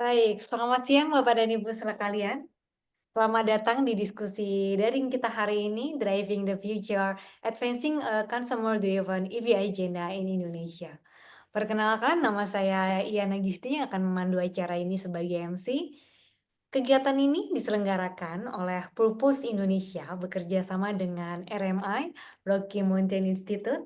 Baik, selamat siang Bapak dan Ibu sekalian. Selamat datang di diskusi daring kita hari ini, Driving the Future, Advancing a Consumer-Driven EV Agenda in Indonesia. Perkenalkan, nama saya Iyana Gisti yang akan memandu acara ini sebagai MC. Kegiatan ini diselenggarakan oleh Purpose Indonesia bekerja sama dengan RMI, Rocky Mountain Institute,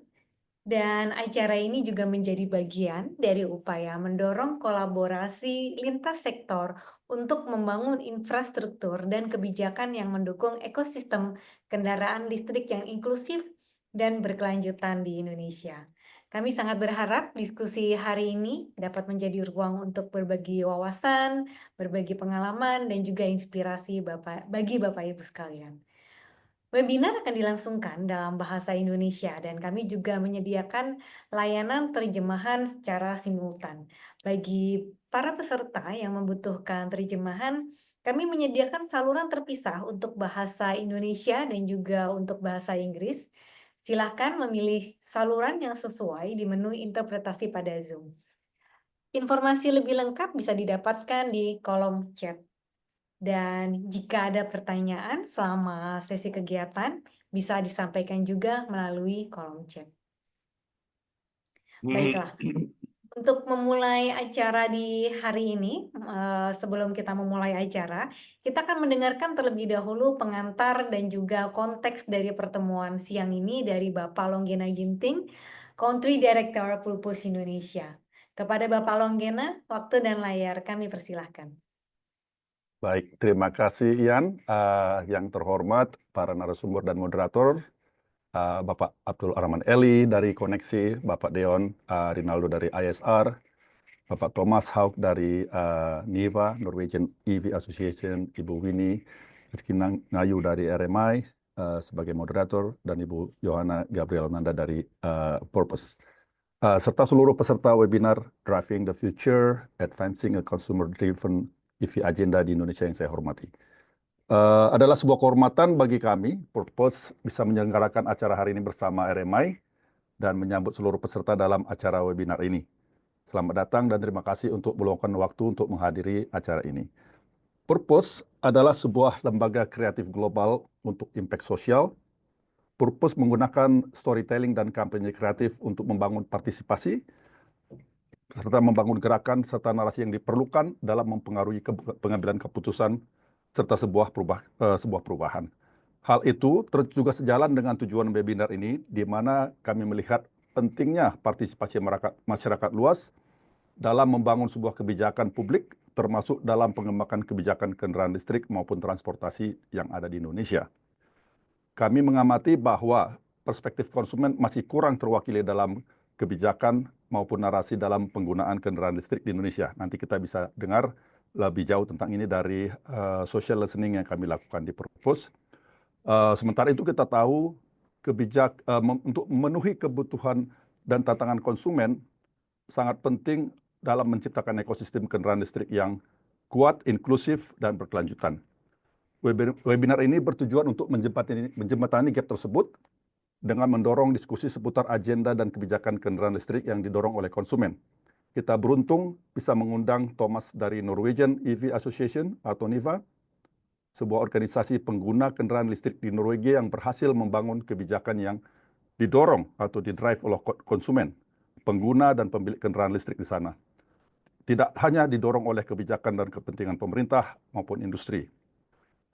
dan acara ini juga menjadi bagian dari upaya mendorong kolaborasi lintas sektor untuk membangun infrastruktur dan kebijakan yang mendukung ekosistem kendaraan listrik yang inklusif dan berkelanjutan di Indonesia. Kami sangat berharap diskusi hari ini dapat menjadi ruang untuk berbagi wawasan, berbagi pengalaman, dan juga inspirasi bagi Bapak Ibu sekalian. Webinar akan dilangsungkan dalam bahasa Indonesia dan kami juga menyediakan layanan terjemahan secara simultan. Bagi para peserta yang membutuhkan terjemahan, kami menyediakan saluran terpisah untuk bahasa Indonesia dan juga untuk bahasa Inggris. Silahkan memilih saluran yang sesuai di menu interpretasi pada Zoom. Informasi lebih lengkap bisa didapatkan di kolom chat. Dan jika ada pertanyaan selama sesi kegiatan, bisa disampaikan juga melalui kolom chat. Baiklah, untuk memulai acara di hari ini, sebelum kita memulai acara, kita akan mendengarkan terlebih dahulu pengantar dan juga konteks dari pertemuan siang ini dari Bapak Longgena Ginting, Country Director Purpose Indonesia. Kepada Bapak Longgena, waktu dan layar kami persilahkan. Baik, terima kasih Ian. Yang terhormat para narasumber dan moderator, Bapak Abdul Rahman Eli dari Koneksi, Bapak Deon Rinaldo dari ISR, Bapak Thomas Haug dari NIVA, Norwegian EV Association, Ibu Winnie Rizky Ngayu dari RMI sebagai moderator, dan Ibu Johanna Gabriel Nanda dari Purpose. Serta seluruh peserta webinar Driving the Future, Advancing a Consumer-Driven EV Agenda di Indonesia yang saya hormati. Adalah sebuah kehormatan bagi kami, Purpose, bisa menyelenggarakan acara hari ini bersama RMI dan menyambut seluruh peserta dalam acara webinar ini. Selamat datang dan terima kasih untuk meluangkan waktu untuk menghadiri acara ini. Purpose adalah sebuah lembaga kreatif global untuk impact sosial. Purpose menggunakan storytelling dan kampanye kreatif untuk membangun partisipasi, serta membangun gerakan serta narasi yang diperlukan dalam mempengaruhi pengambilan keputusan serta sebuah perubahan. Hal itu juga sejalan dengan tujuan webinar ini, di mana kami melihat pentingnya partisipasi masyarakat luas dalam membangun sebuah kebijakan publik, termasuk dalam pengembangan kebijakan kendaraan listrik maupun transportasi yang ada di Indonesia. Kami mengamati bahwa perspektif konsumen masih kurang terwakili dalam kebijakan maupun narasi dalam penggunaan kendaraan listrik di Indonesia. Nanti kita bisa dengar lebih jauh tentang ini dari social listening yang kami lakukan di Purpose. Sementara itu kita tahu untuk memenuhi kebutuhan dan tantangan konsumen sangat penting dalam menciptakan ekosistem kendaraan listrik yang kuat, inklusif, dan berkelanjutan. Webinar ini bertujuan untuk menjembatani gap tersebut dengan mendorong diskusi seputar agenda dan kebijakan kendaraan listrik yang didorong oleh konsumen. Kita beruntung bisa mengundang Thomas dari Norwegian EV Association atau NIVA, sebuah organisasi pengguna kendaraan listrik di Norwegia yang berhasil membangun kebijakan yang didorong atau didrive oleh konsumen, pengguna dan pemilik kendaraan listrik di sana. Tidak hanya didorong oleh kebijakan dan kepentingan pemerintah maupun industri.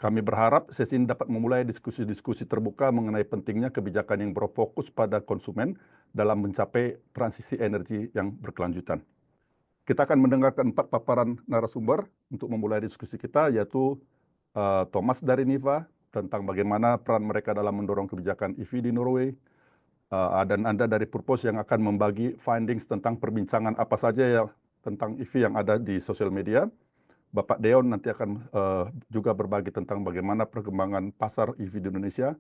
Kami berharap sesi ini dapat memulai diskusi-diskusi terbuka mengenai pentingnya kebijakan yang berfokus pada konsumen dalam mencapai transisi energi yang berkelanjutan. Kita akan mendengarkan 4 paparan narasumber untuk memulai diskusi kita, yaitu Thomas dari NIVA tentang bagaimana peran mereka dalam mendorong kebijakan EV di Norway, dan Anda dari Purpose yang akan membagi findings tentang perbincangan apa saja ya tentang EV yang ada di sosial media. Bapak Deon nanti akan juga berbagi tentang bagaimana perkembangan pasar EV di Indonesia.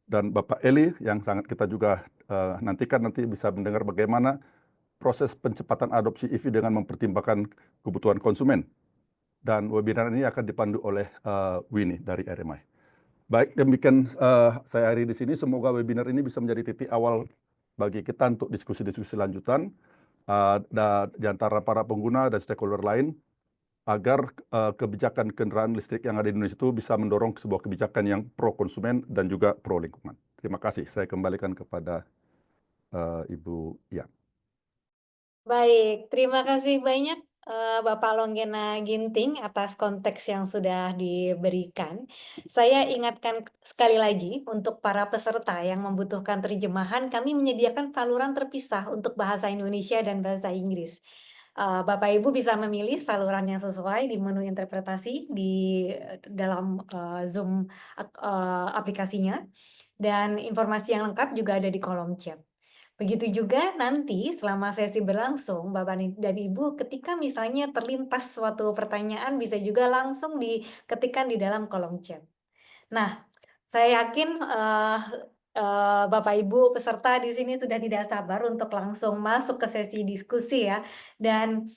Dan Bapak Eli yang sangat kita juga nantikan nanti bisa mendengar bagaimana proses pencepatan adopsi EV dengan mempertimbangkan kebutuhan konsumen. Dan webinar ini akan dipandu oleh Winnie dari RMI. Baik, demikian saya hari di sini. Semoga webinar ini bisa menjadi titik awal bagi kita untuk diskusi-diskusi lanjutan di antara para pengguna dan stakeholder lain agar kebijakan kendaraan listrik yang ada di Indonesia itu bisa mendorong sebuah kebijakan yang pro konsumen dan juga pro lingkungan. Terima kasih. Saya kembalikan kepada Ibu Yan. Baik, terima kasih banyak Bapak Longgena Ginting atas konteks yang sudah diberikan. Saya ingatkan sekali lagi untuk para peserta yang membutuhkan terjemahan, kami menyediakan saluran terpisah untuk bahasa Indonesia dan bahasa Inggris. Bapak Ibu bisa memilih saluran yang sesuai di menu interpretasi di dalam Zoom aplikasinya, dan informasi yang lengkap juga ada di kolom chat. Begitu juga nanti selama sesi berlangsung, Bapak dan Ibu ketika misalnya terlintas suatu pertanyaan bisa juga langsung diketikkan di dalam kolom chat. Nah, saya yakin Bapak Ibu peserta di sini sudah tidak sabar untuk langsung masuk ke sesi diskusi ya. Dan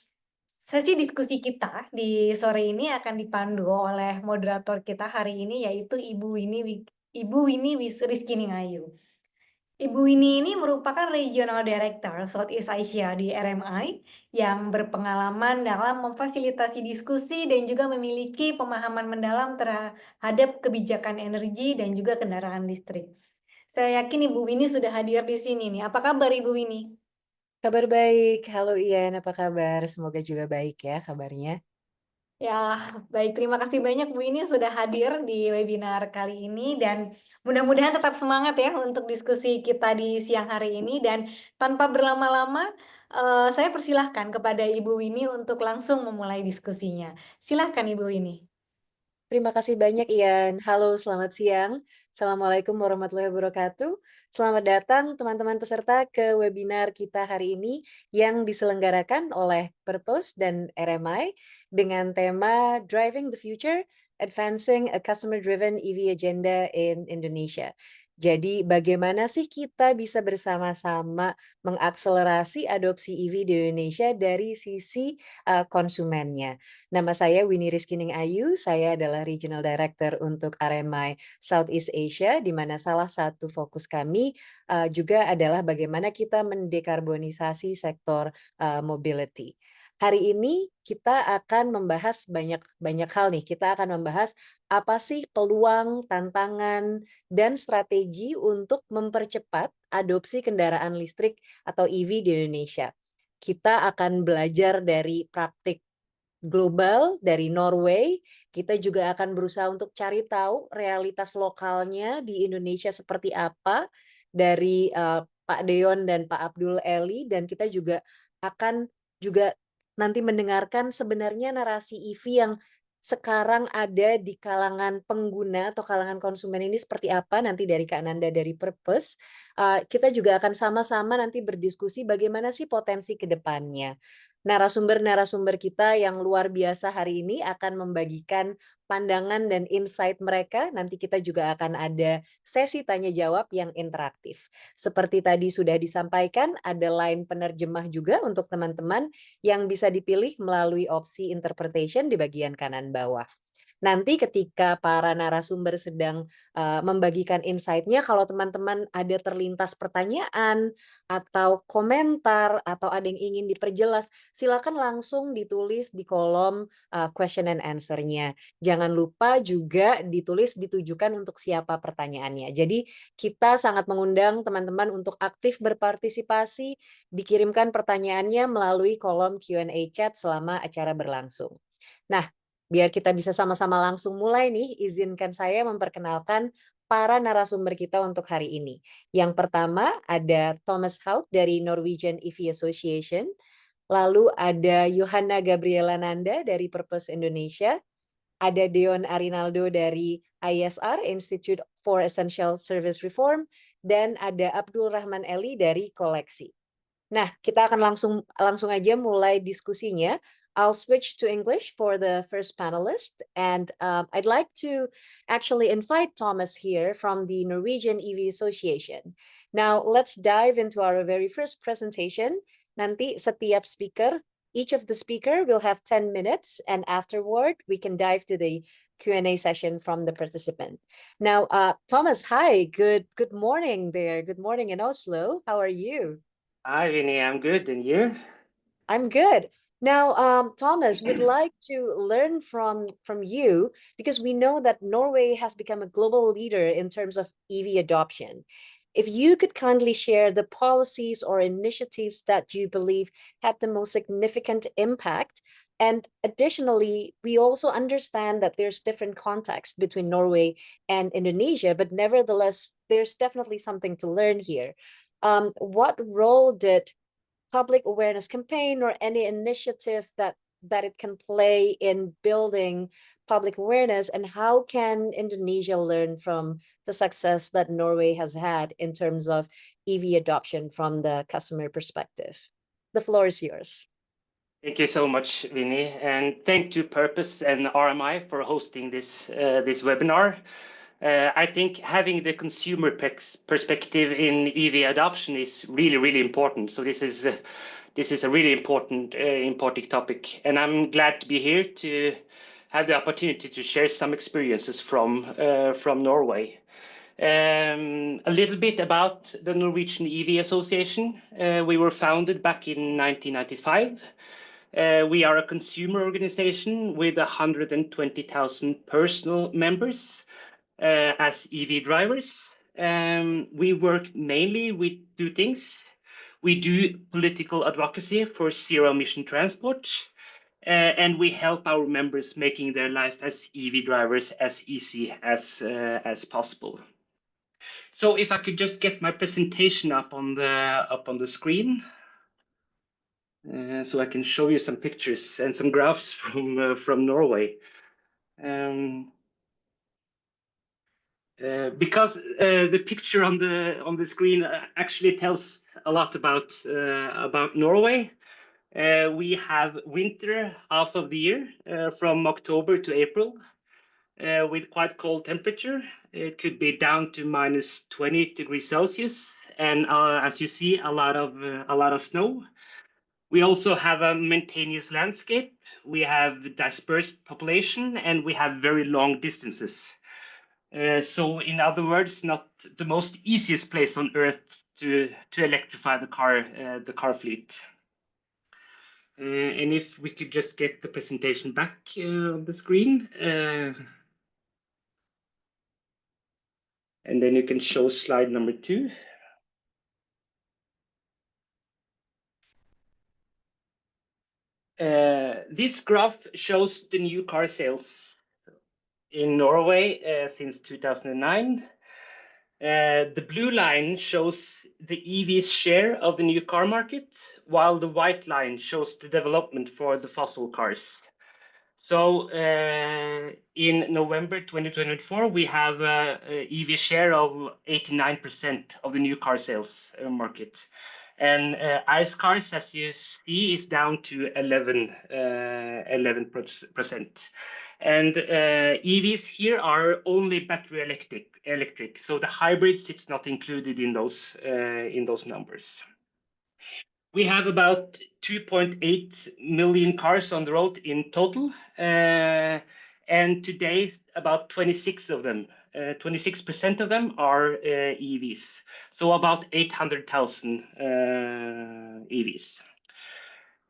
sesi diskusi kita di sore ini akan dipandu oleh moderator kita hari ini yaitu Ibu Winnie Rizkiningayu. Ibu Winnie ini merupakan Regional Director Southeast Asia di RMI yang berpengalaman dalam memfasilitasi diskusi dan juga memiliki pemahaman mendalam terhadap kebijakan energi dan juga kendaraan listrik. Saya yakin Ibu Winnie sudah hadir di sini nih. Apa kabar Ibu Winnie? Kabar baik. Halo Ian, apa kabar? Semoga juga baik ya kabarnya. Ya, baik. Terima kasih banyak Bu ini sudah hadir di webinar kali ini dan mudah-mudahan tetap semangat ya untuk diskusi kita di siang hari ini dan tanpa berlama-lama saya persilahkan kepada Ibu Winnie untuk langsung memulai diskusinya. Silahkan Ibu Winnie. Terima kasih banyak Ian. Halo, selamat siang. Assalamualaikum warahmatullahi wabarakatuh. Selamat datang teman-teman peserta ke webinar kita hari ini yang diselenggarakan oleh Purpose dan RMI dengan tema Driving the Future, Advancing a Customer-Driven EV Agenda in Indonesia. Jadi bagaimana sih kita bisa bersama-sama mengakselerasi adopsi EV di Indonesia dari sisi konsumennya. Nama saya Winnie Rizkiningayu, saya adalah Regional Director untuk RMI Southeast Asia, di mana salah satu fokus kami juga adalah bagaimana kita mendekarbonisasi sektor mobility. Hari ini kita akan membahas banyak hal nih. Kita akan membahas apa sih peluang, tantangan, dan strategi untuk mempercepat adopsi kendaraan listrik atau EV di Indonesia. Kita akan belajar dari praktik global dari Norway. Kita juga akan berusaha untuk cari tahu realitas lokalnya di Indonesia seperti apa dari Pak Deon dan Pak Abdul Eli, dan kita juga akan juga nanti mendengarkan sebenarnya narasi EV yang sekarang ada di kalangan pengguna atau kalangan konsumen ini seperti apa nanti dari Kak Nanda dari Purpose. Kita juga akan sama-sama nanti berdiskusi bagaimana sih potensi ke depannya. Narasumber-narasumber kita yang luar biasa hari ini akan membagikan pandangan dan insight mereka. Nanti kita juga akan ada sesi tanya jawab yang interaktif. Seperti tadi sudah disampaikan, ada line penerjemah juga untuk teman-teman yang bisa dipilih melalui opsi interpretation di bagian kanan bawah. Nanti ketika para narasumber sedang membagikan insight-nya, kalau teman-teman ada terlintas pertanyaan atau komentar atau ada yang ingin diperjelas, silakan langsung ditulis di kolom question and answer-nya. Jangan lupa juga ditujukan untuk siapa pertanyaannya. Jadi kita sangat mengundang teman-teman untuk aktif berpartisipasi, dikirimkan pertanyaannya melalui kolom Q&A chat selama acara berlangsung. Nah, biar kita bisa sama-sama langsung mulai nih, izinkan saya memperkenalkan para narasumber kita untuk hari ini. Yang pertama ada Thomas Haug dari Norwegian EV Association, lalu ada Johanna Gabriela Nanda dari Purpose Indonesia, ada Deon Arinaldo dari ISR, Institute for Essential Service Reform, dan ada Abdul Rahman Eli dari Koleksi. Nah, kita akan langsung aja mulai diskusinya. I'll switch to English for the first panelist, and I'd like to actually invite Thomas here from the Norwegian EV Association. Now, let's dive into our very first presentation. Nanti setiap speaker, each of the speaker will have 10 minutes, and afterward, we can dive to the Q&A session from the participant. Now, Thomas, hi, good morning there. Good morning in Oslo. How are you? Hi, Vinny. I'm good. And you? I'm good. Now, Thomas, we'd like to learn from you, because we know that Norway has become a global leader in terms of EV adoption. If you could kindly share the policies or initiatives that you believe had the most significant impact. And additionally, we also understand that there's different context between Norway and Indonesia, but nevertheless, there's definitely something to learn here. What role did public awareness campaign or any initiative that it can play in building public awareness, and how can Indonesia learn from the success that Norway has had in terms of EV adoption from the customer perspective? The floor is yours. Thank you so much, Vinny, and thank to Purpose and RMI for hosting this webinar. I think having the consumer perspective in EV adoption is really important. So this is a really important topic, and I'm glad to be here to have the opportunity to share some experiences from Norway. A little bit about the Norwegian EV Association. We were founded back in 1995. We are a consumer organization with 120,000 personal members as EV drivers. We work mainly with two things. We do political advocacy for zero-emission transport, and we help our members making their life as EV drivers as easy as possible. So if I could just get my presentation up on the screen. So I can show you some pictures and some graphs from Norway. Because the picture on the screen actually tells a lot about Norway. We have winter half of the year, from October to April, with quite cold temperature. It could be down to -20 degrees Celsius, and as you see, a lot of snow. We also have a mountainous landscape. We have dispersed population, and we have very long distances. So in other words, not the most easiest place on earth to electrify the car fleet. And if we could just get the presentation back on the screen. And then you can show slide number 2. This graph shows the new car sales in Norway since 2009. The blue line shows the EV's share of the new car market, while the white line shows the development for the fossil cars. So in November 2024, we have an EV share of 89% of the new car sales market. And ICE cars, as you see, is down to 11%. And EVs here are only battery electric. So the hybrids, it's not included in those numbers. We have about 2.8 million cars on the road in total, and today about 26% of them are EVs. So about 800,000 EVs.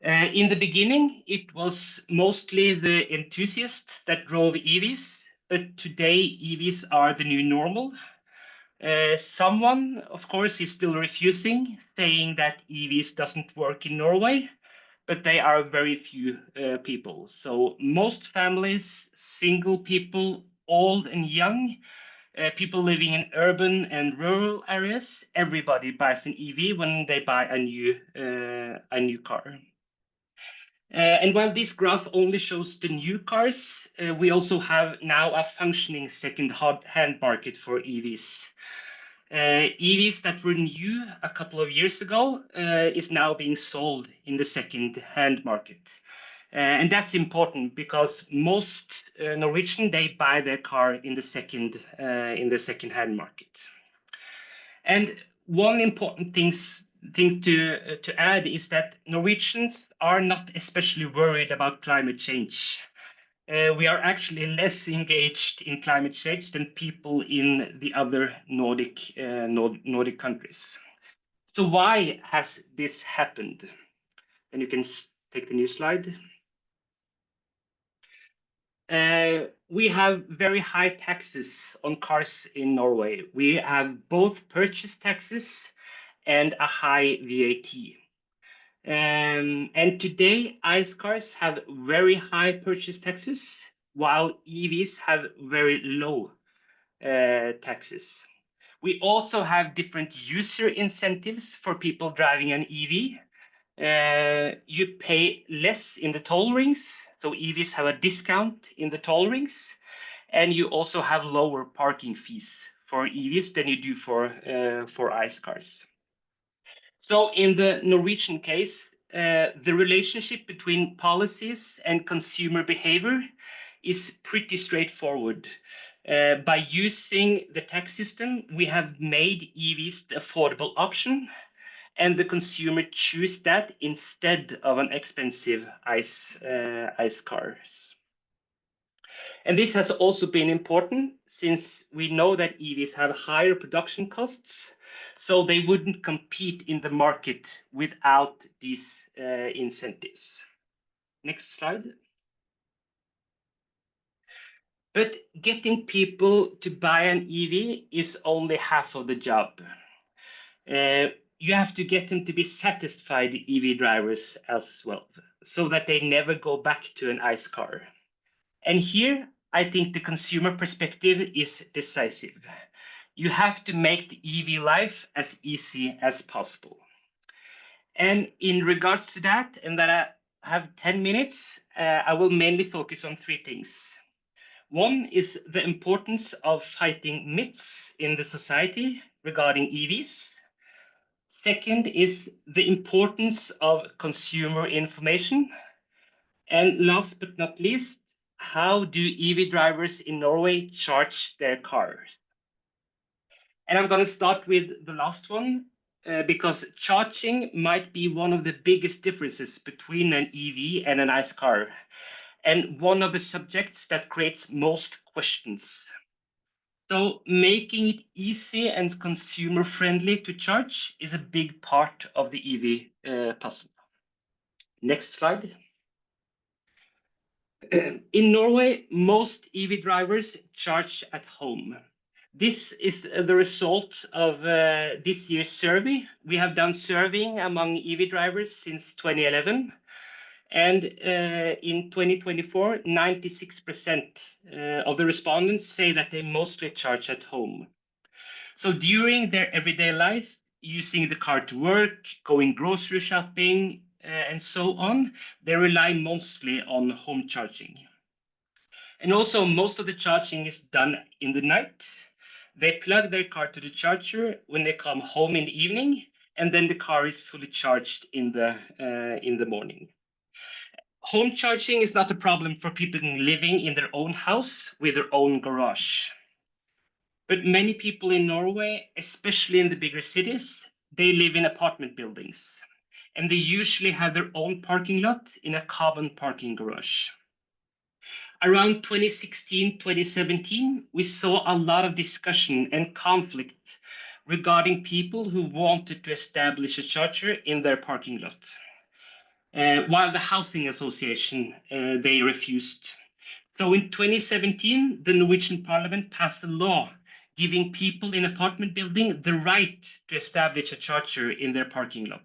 In the beginning, it was mostly the enthusiasts that drove EVs, but today EVs are the new normal. Someone, of course, is still refusing, saying that EVs doesn't work in Norway, but they are very few people. So most families, single people, old and young, people living in urban and rural areas, everybody buys an EV when they buy a new car. And while this graph only shows the new cars, we also have now a functioning second-hand market for EVs. EVs that were new a couple of years ago is now being sold in the second-hand market. And that's important because most Norwegian, they buy their car in the second-hand market. And one important thing to add is that Norwegians are not especially worried about climate change. We are actually less engaged in climate change than people in the other Nordic countries. So why has this happened? And you can take the new slide. We have very high taxes on cars in Norway. We have both purchase taxes and a high VAT. And today, ICE cars have very high purchase taxes, while EVs have very low taxes. We also have different user incentives for people driving an EV. You pay less in the toll rings, so EVs have a discount in the toll rings, and you also have lower parking fees for EVs than you do for ICE cars. So in the Norwegian case, the relationship between policies and consumer behavior is pretty straightforward. By using the tax system, we have made EVs the affordable option, and the consumer choose that instead of an expensive ICE cars. And this has also been important since we know that EVs have higher production costs, so they wouldn't compete in the market without these incentives. Next slide. But getting people to buy an EV is only half of the job. You have to get them to be satisfied EV drivers as well, so that they never go back to an ICE car. And here, I think the consumer perspective is decisive. You have to make the EV life as easy as possible. And in regards to that, and that I have 10 minutes, I will mainly focus on three things. One is the importance of fighting myths in the society regarding EVs. Second is the importance of consumer information. And last but not least, how do EV drivers in Norway charge their cars? And I'm going to start with the last one, because charging might be one of the biggest differences between an EV and an ICE car, and one of the subjects that creates most questions. So making it easy and consumer friendly to charge is a big part of the EV puzzle. Next slide. In Norway, most EV drivers charge at home. This is the result of this year's survey. We have done surveying among EV drivers since 2011. And in 2024, 96% of the respondents say that they mostly charge at home. So during their everyday life, using the car to work, going grocery shopping, and so on, they rely mostly on home charging. And also, most of the charging is done in the night. They plug their car to the charger when they come home in the evening, and then the car is fully charged in the morning. Home charging is not a problem for people living in their own house with their own garage. But many people in Norway, especially in the bigger cities, they live in apartment buildings, and they usually have their own parking lot in a common parking garage. Around 2016, 2017, we saw a lot of discussion and conflict regarding people who wanted to establish a charger in their parking lot. While the housing association, they refused. So in 2017, the Norwegian Parliament passed a law giving people in apartment building the right to establish a charger in their parking lot.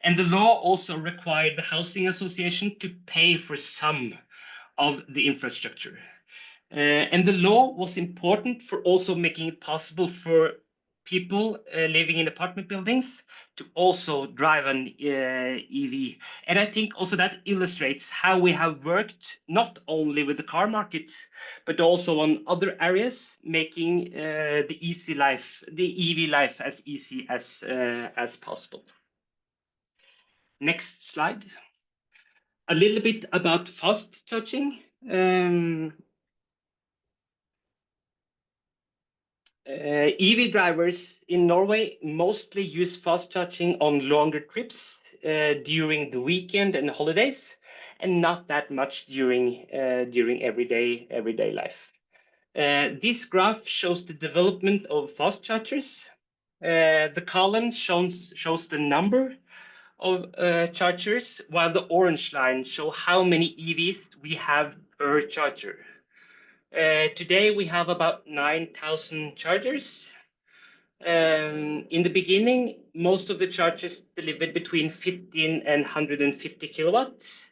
And the law also required the housing association to pay for some of the infrastructure. And the law was important for also making it possible for people living in apartment buildings to also drive an EV. And I think also that illustrates how we have worked not only with the car market, but also on other areas, making the EV life as easy as possible. Next slide. A little bit about fast charging. EV drivers in Norway mostly use fast charging on longer trips during the weekend and holidays, and not that much during everyday life. This graph shows the development of fast chargers. The column shows the number of chargers, while the orange line show how many EVs we have per charger. Today we have about 9,000 chargers. In the beginning, most of the chargers delivered between 15 and 150 kilowatts.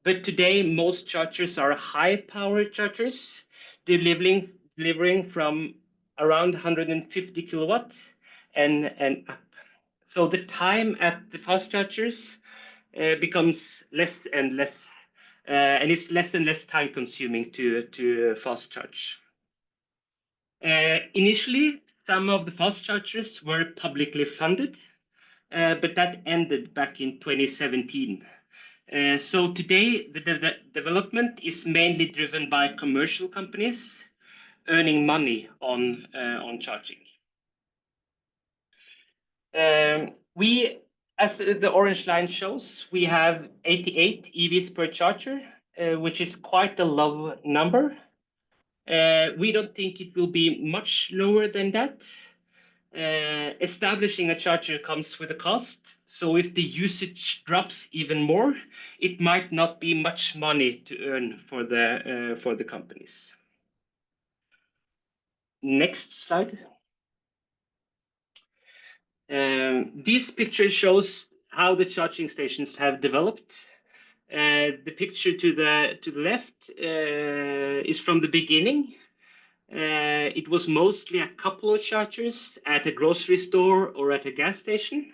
But today, most chargers are high-power chargers, delivering from around 150 kilowatts and up. So the time at the fast chargers becomes less and less, and it's less and less time consuming to fast charge. Initially, some of the fast chargers were publicly funded, but that ended back in 2017. So today, the development is mainly driven by commercial companies earning money on charging. We, as the orange line shows, we have 88 EVs per charger, which is quite a low number. We don't think it will be much lower than that. Establishing a charger comes with a cost, so if the usage drops even more, it might not be much money to earn for the companies. Next slide. This picture shows how the charging stations have developed. The picture to the left is from the beginning. It was mostly a couple of chargers at a grocery store or at a gas station.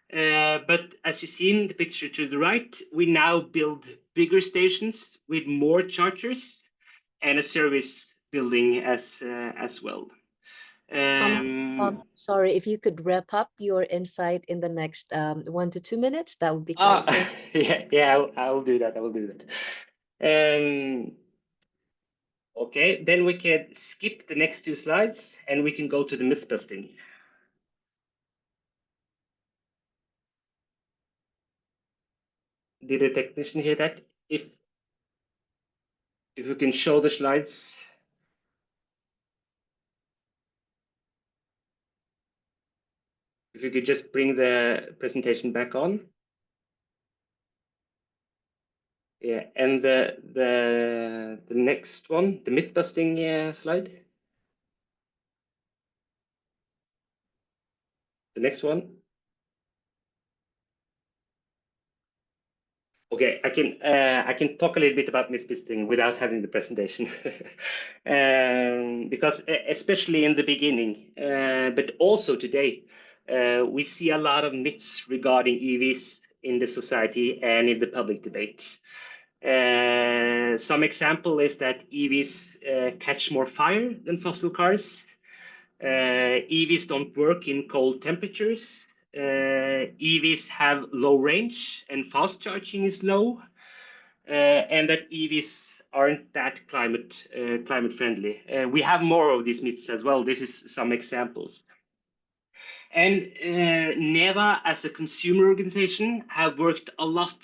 But as you see in the picture to the right, we now build bigger stations with more chargers and a service building as well. Thomas, sorry, if you could wrap up your insight in the next 1 to 2 minutes, that would be great. Yeah, I'll do that. I will do that. Okay, then we can skip the next 2 slides and we can go to the myth busting. Did the technician hear that? If you can show the slides. If you could just bring the presentation back on. Yeah, and the next one, the myth busting slide. The next one. Okay, I can talk a little bit about myth busting without having the presentation, because especially in the beginning, but also today, we see a lot of myths regarding EVs in the society and in the public debate. Some example is that EVs catch more fire than fossil cars. EVs don't work in cold temperatures. EVs have low range and fast charging is low, and that EVs aren't that climate friendly. We have more of these myths as well. This is some examples. And NEVA, as a consumer organization, have worked a lot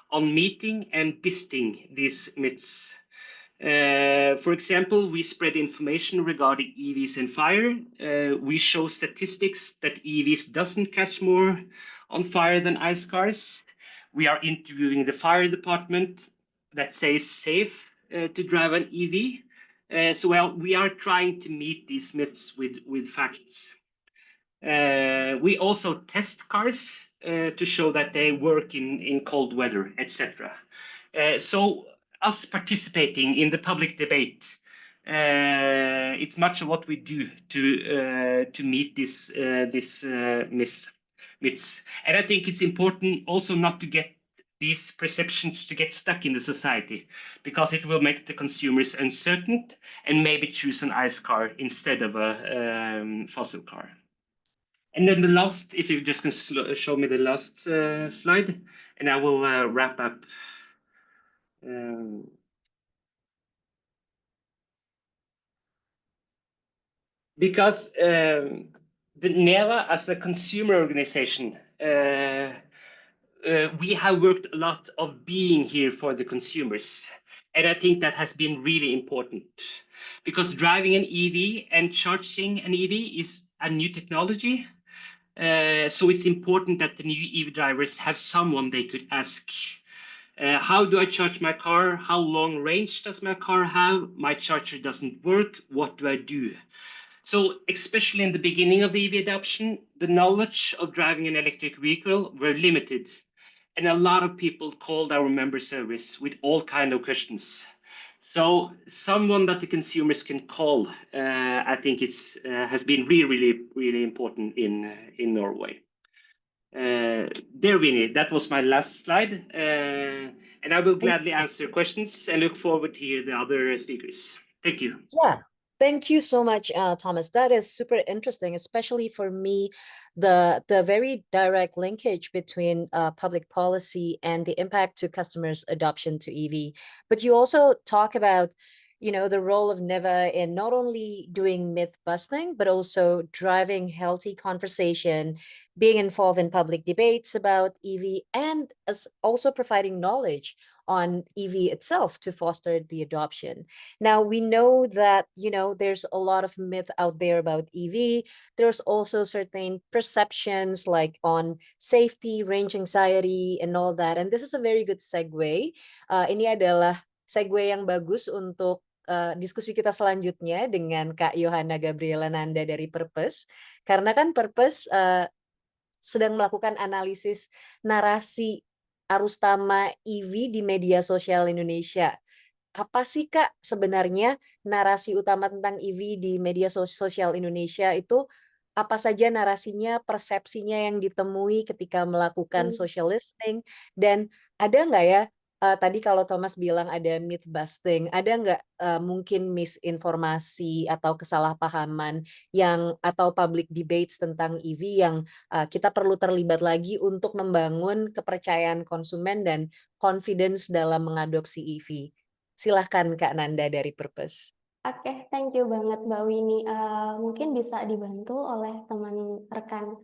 on meeting and busting these myths. For example, we spread information regarding EVs and fire. We show statistics that EVs doesn't catch more on fire than ICE cars. We are interviewing the fire department that says safe to drive an EV. So we are trying to meet these myths with facts. We also test cars to show that they work in cold weather, etc. So us participating in the public debate, it's much of what we do to meet this myths. And I think it's important also not to get these perceptions to get stuck in the society, because it will make the consumers uncertain and maybe choose an ICE car instead of a fossil car. And then the last, if you just can show me the last slide, and I will wrap up. Because the NEVA, as a consumer organization, we have worked a lot of being here for the consumers. And I think that has been really important, because driving an EV and charging an EV is a new technology. So it's important that the new EV drivers have someone they could ask. How do I charge my car? How long range does my car have? My charger doesn't work. What do I do? So especially in the beginning of the EV adoption, the knowledge of driving an electric vehicle were limited. And a lot of people called our member service with all kind of questions. So someone that the consumers can call, I think it's has been really important in Norway. There, Vinny, that was my last slide, and I will gladly answer questions and look forward to hear the other speakers. Thank you. Yeah, thank you so much, Thomas. That is super interesting, especially for me, the very direct linkage between public policy and the impact to customers' adoption to EV. But you also talk about, the role of NEVA in not only doing myth busting, but also driving healthy conversation, being involved in public debates about EV, and as also providing knowledge on EV itself to foster the adoption. Now, we know that, there's a lot of myth out there about EV. There's also certain perceptions like on safety, range anxiety, and all that. And this is a very good segue. Ini adalah segue yang bagus untuk diskusi kita selanjutnya dengan Kak Yohana Gabriela Nanda dari Purpose. Karena kan Purpose sedang melakukan analisis narasi arus utama EV di media sosial Indonesia. Apa sih Kak sebenarnya narasi utama tentang EV di media sosial Indonesia itu? Apa saja narasinya, persepsinya yang ditemui ketika melakukan social listening? Dan ada nggak ya, tadi kalau Thomas bilang ada myth busting, ada nggak mungkin misinformasi atau kesalahpahaman atau public debates tentang EV yang kita perlu terlibat lagi untuk membangun kepercayaan konsumen dan confidence dalam mengadopsi EV? Silahkan Kak Nanda dari Purpose. Oke, thank you banget Mbak Winnie. Mungkin bisa dibantu oleh teman rekan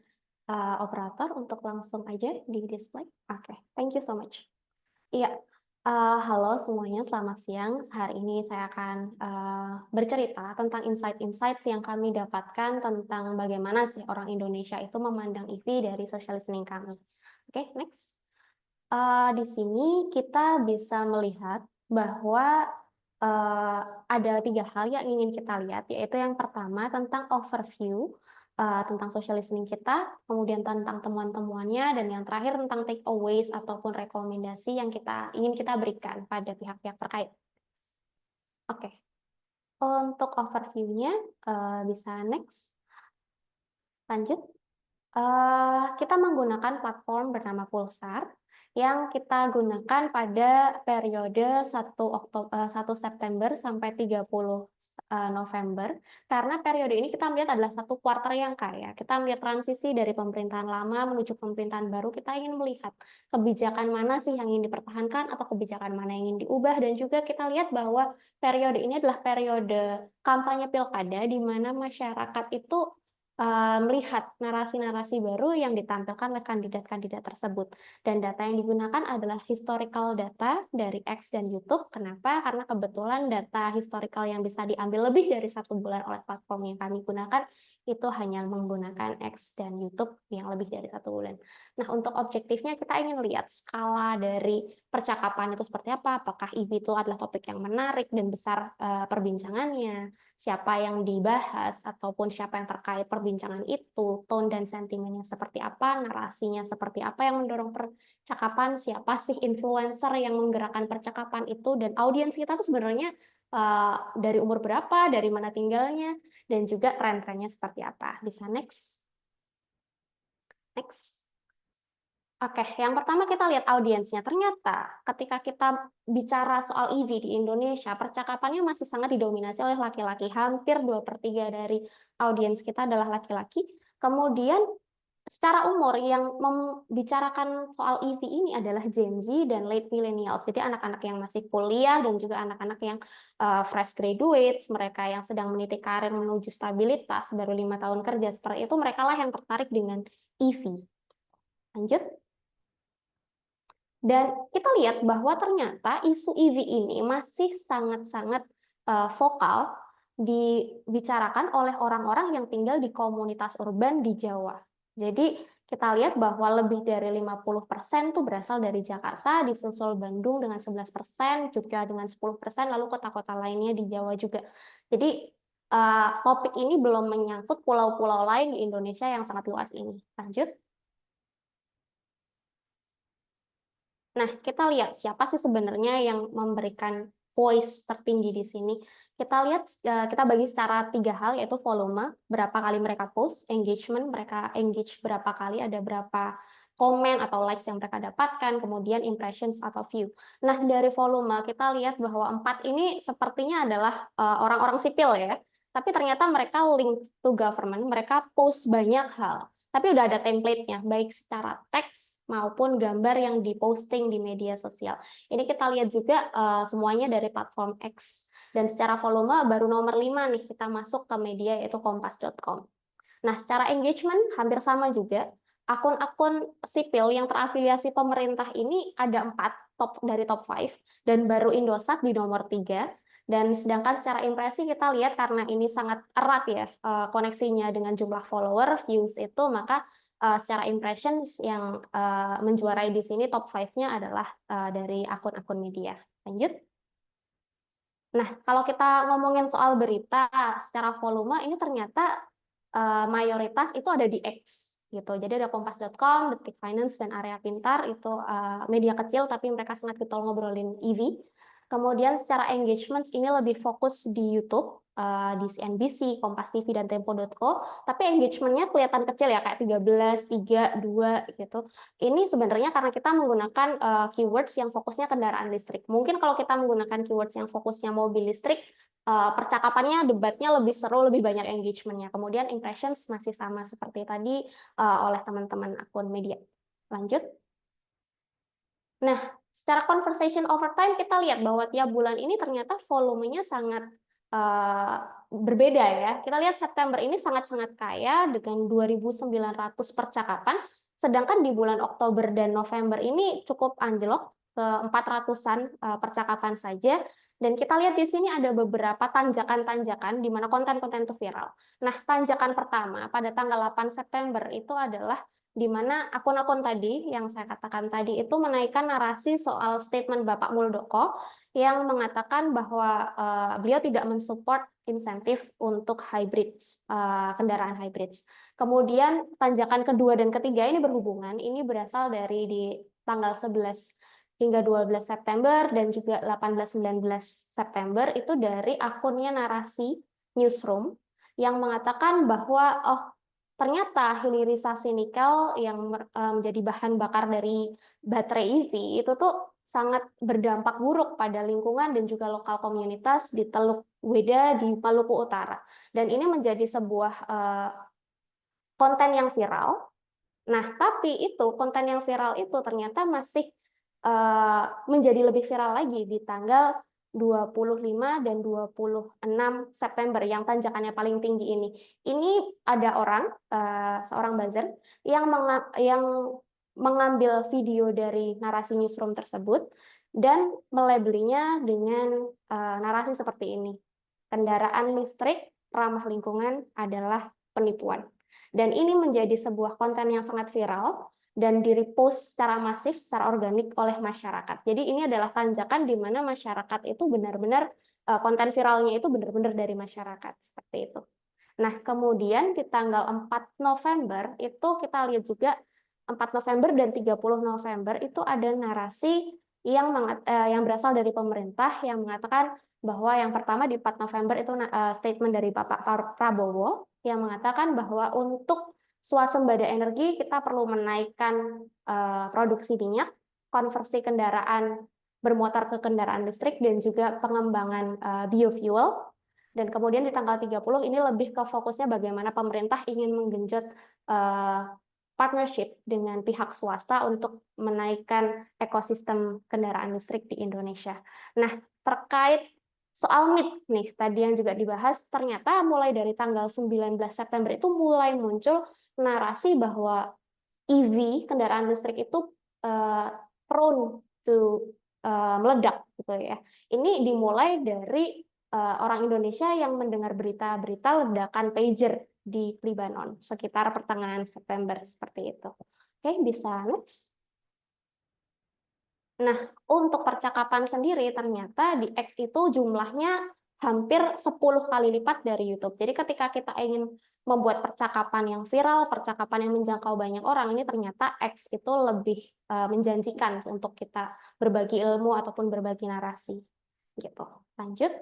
operator untuk langsung aja di display. Oke, thank you so much. Iya, halo semuanya, selamat siang. Hari ini saya akan bercerita tentang insight-insights yang kami dapatkan tentang bagaimana sih orang Indonesia itu memandang EV dari social listening kami. Oke, next. Di sini kita bisa melihat bahwa ada 3 hal yang ingin kita lihat, yaitu yang pertama tentang overview tentang social listening kita, kemudian tentang temuan-temuannya, dan yang terakhir tentang takeaways ataupun rekomendasi yang ingin kita berikan pada pihak-pihak terkait. Oke, untuk overview-nya bisa next, lanjut. Kita menggunakan platform bernama Pulsar yang kita gunakan pada periode 1 September sampai 30 November, karena periode ini kita melihat adalah satu kuartal yang kaya. Kita melihat transisi dari pemerintahan lama menuju pemerintahan baru. Kita ingin melihat kebijakan mana sih yang ingin dipertahankan atau kebijakan mana yang ingin diubah, dan juga kita lihat bahwa periode ini adalah periode kampanye pilkada di mana masyarakat itu melihat narasi-narasi baru yang ditampilkan oleh kandidat-kandidat tersebut. Dan data yang digunakan adalah historical data dari X dan YouTube. Kenapa? Karena kebetulan data historical yang bisa diambil lebih dari 1 bulan oleh platform yang kami gunakan itu hanya menggunakan X dan YouTube yang lebih dari 1 bulan. Nah, untuk objektifnya kita ingin lihat skala dari percakapan itu seperti apa, apakah EV itu adalah topik yang menarik dan besar perbincangannya, siapa yang dibahas ataupun siapa yang terkait perbincangan itu, tone dan sentimennya seperti apa, narasinya seperti apa yang mendorong percakapan, siapa sih influencer yang menggerakkan percakapan itu, dan audiens kita tuh sebenarnya dari umur berapa, dari mana tinggalnya, dan juga tren-trennya seperti apa. Bisa next. Next. Oke, yang pertama kita lihat audiensnya. Ternyata ketika kita bicara soal EV di Indonesia, percakapannya masih sangat didominasi oleh laki-laki. Hampir 2/3 dari audiens kita adalah laki-laki. Kemudian secara umur yang membicarakan soal EV ini adalah Gen Z dan late millennials. Jadi anak-anak yang masih kuliah dan juga anak-anak yang fresh graduates, mereka yang sedang meniti karir menuju stabilitas, baru 5 tahun kerja, seperti itu, mereka lah yang tertarik dengan EV. Lanjut. Dan kita lihat bahwa ternyata isu EV ini masih sangat-sangat vokal dibicarakan oleh orang-orang yang tinggal di komunitas urban di Jawa. Jadi kita lihat bahwa lebih dari 50% tuh berasal dari Jakarta, disusul Bandung dengan 11%, Jogja dengan 10%, lalu kota-kota lainnya di Jawa juga. Jadi topik ini belum menyangkut pulau-pulau lain di Indonesia yang sangat luas ini. Lanjut. Nah, kita lihat siapa sih sebenarnya yang memberikan voice tertinggi di sini. Kita lihat, kita bagi secara 3 hal, yaitu volume, berapa kali mereka post, engagement, mereka engage berapa kali, ada berapa komen atau likes yang mereka dapatkan, kemudian impressions atau view. Nah, dari volume kita lihat bahwa 4 ini sepertinya adalah orang-orang sipil ya, tapi ternyata mereka link to government, mereka post banyak hal. Tapi udah ada template-nya, baik secara teks maupun gambar yang diposting di media sosial. Ini kita lihat juga semuanya dari platform X. Dan secara volume baru nomor 5 nih kita masuk ke media yaitu kompas.com. Nah, secara engagement hampir sama juga. Akun-akun sipil yang terafiliasi pemerintah ini ada 4 dari top 5 dan baru Indosat di nomor 3. Dan sedangkan secara impresi kita lihat karena ini sangat erat ya koneksinya dengan jumlah follower, views itu, maka secara impressions yang menjuarai di sini top 5-nya adalah dari akun-akun media. Lanjut. Nah, kalau kita ngomongin soal berita secara volume, ini ternyata mayoritas itu ada di X gitu. Jadi ada kompas.com, Detik Finance, dan Area Pintar, itu media kecil tapi mereka sangat getol ngobrolin EV. Kemudian secara engagement ini lebih fokus di YouTube, di CNBC, Kompas TV, dan Tempo.co, tapi engagementnya kelihatan kecil ya, kayak 13, 3, 2 gitu. Ini sebenarnya karena kita menggunakan keywords yang fokusnya kendaraan listrik. Mungkin kalau kita menggunakan keywords yang fokusnya mobil listrik, percakapannya, debatnya lebih seru, lebih banyak engagementnya. Kemudian impressions masih sama seperti tadi oleh teman-teman akun media. Lanjut. Nah, secara conversation over time kita lihat bahwa tiap bulan ini ternyata volumenya sangat berbeda ya. Kita lihat September ini sangat-sangat kaya dengan 2.900 percakapan, sedangkan di bulan Oktober dan November ini cukup anjlok ke 400-an percakapan saja. Dan kita lihat di sini ada beberapa tanjakan-tanjakan di mana konten-konten itu viral. Nah, tanjakan pertama pada tanggal 8 September itu adalah di mana akun-akun tadi yang saya katakan tadi itu menaikkan narasi soal statement Bapak Muldoko yang mengatakan bahwa beliau tidak mensupport insentif untuk hybrids, kendaraan hybrids. Kemudian tanjakan kedua dan ketiga ini berhubungan, ini berasal dari di tanggal 11 hingga 12 September dan juga 18-19 September itu dari akunnya Narasi Newsroom yang mengatakan bahwa ternyata hilirisasi nikel yang menjadi bahan bakar dari baterai EV itu tuh sangat berdampak buruk pada lingkungan dan juga lokal komunitas di Teluk Weda di Maluku Utara. Dan ini menjadi sebuah konten yang viral. Nah, tapi itu konten yang viral itu ternyata masih menjadi lebih viral lagi di tanggal 25 dan 26 September yang tanjakannya paling tinggi ini. Ini ada orang, seorang buzzer yang mengambil video dari narasi newsroom tersebut dan melabelinya dengan narasi seperti ini. Kendaraan listrik ramah lingkungan adalah penipuan. Dan ini menjadi sebuah konten yang sangat viral dan di-repost secara masif, secara organik oleh masyarakat. Jadi ini adalah tanjakan di mana masyarakat itu benar-benar, konten viralnya itu benar-benar dari masyarakat, seperti itu. Nah, kemudian di tanggal 4 November, itu kita lihat juga 4 November dan 30 November itu ada narasi yang berasal dari pemerintah yang mengatakan bahwa yang pertama di 4 November itu statement dari Bapak Prabowo yang mengatakan bahwa untuk swasembada energi kita perlu menaikkan produksi minyak, konversi kendaraan bermotor ke kendaraan listrik, dan juga pengembangan biofuel. Dan kemudian di tanggal 30 ini lebih ke fokusnya bagaimana pemerintah ingin menggenjot partnership dengan pihak swasta untuk menaikkan ekosistem kendaraan listrik di Indonesia. Nah, terkait soal MIT nih, tadi yang juga dibahas, ternyata mulai dari tanggal 19 September itu mulai muncul narasi bahwa EV, kendaraan listrik itu prone to meledak gitu ya. Ini dimulai dari orang Indonesia yang mendengar berita-berita ledakan pager di Libanon sekitar pertengahan September seperti itu. Oke, bisa next. Nah, untuk percakapan sendiri ternyata di X itu jumlahnya hampir 10 kali lipat dari YouTube. Jadi ketika kita ingin membuat percakapan yang viral, percakapan yang menjangkau banyak orang, ini ternyata X itu lebih menjanjikan untuk kita berbagi ilmu ataupun berbagi narasi. Gitu. Lanjut.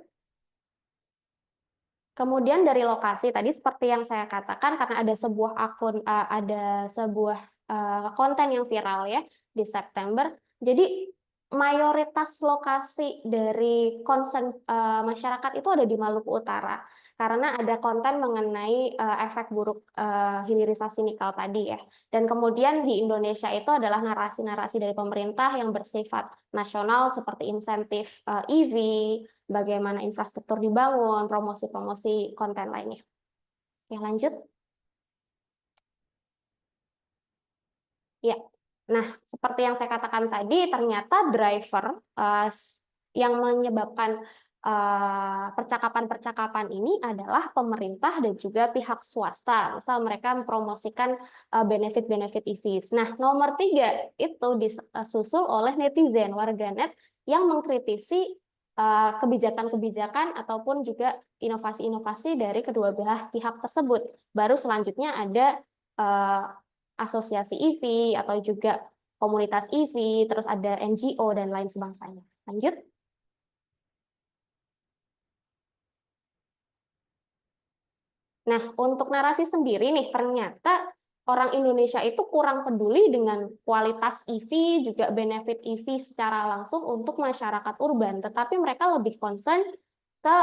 Kemudian dari lokasi tadi seperti yang saya katakan, karena ada sebuah akun, ada sebuah konten yang viral ya di September. Jadi mayoritas lokasi dari concern masyarakat itu ada di Maluku Utara, karena ada konten mengenai efek buruk hilirisasi nikel tadi ya. Dan kemudian di Indonesia itu adalah narasi-narasi dari pemerintah yang bersifat nasional seperti insentif EV, bagaimana infrastruktur dibangun, promosi-promosi konten lainnya. Oke, lanjut. Ya, nah seperti yang saya katakan tadi, ternyata driver yang menyebabkan percakapan-percakapan ini adalah pemerintah dan juga pihak swasta. Misal mereka mempromosikan benefit-benefit EVs. Nah, nomor 3 itu disusul oleh netizen, warganet yang mengkritisi kebijakan-kebijakan ataupun juga inovasi-inovasi dari kedua belah pihak tersebut. Baru selanjutnya ada asosiasi EV atau juga komunitas EV, terus ada NGO dan lain sebangsanya. Lanjut. Nah, untuk narasi sendiri nih, ternyata orang Indonesia itu kurang peduli dengan kualitas EV, juga benefit EV secara langsung untuk masyarakat urban, tetapi mereka lebih concern ke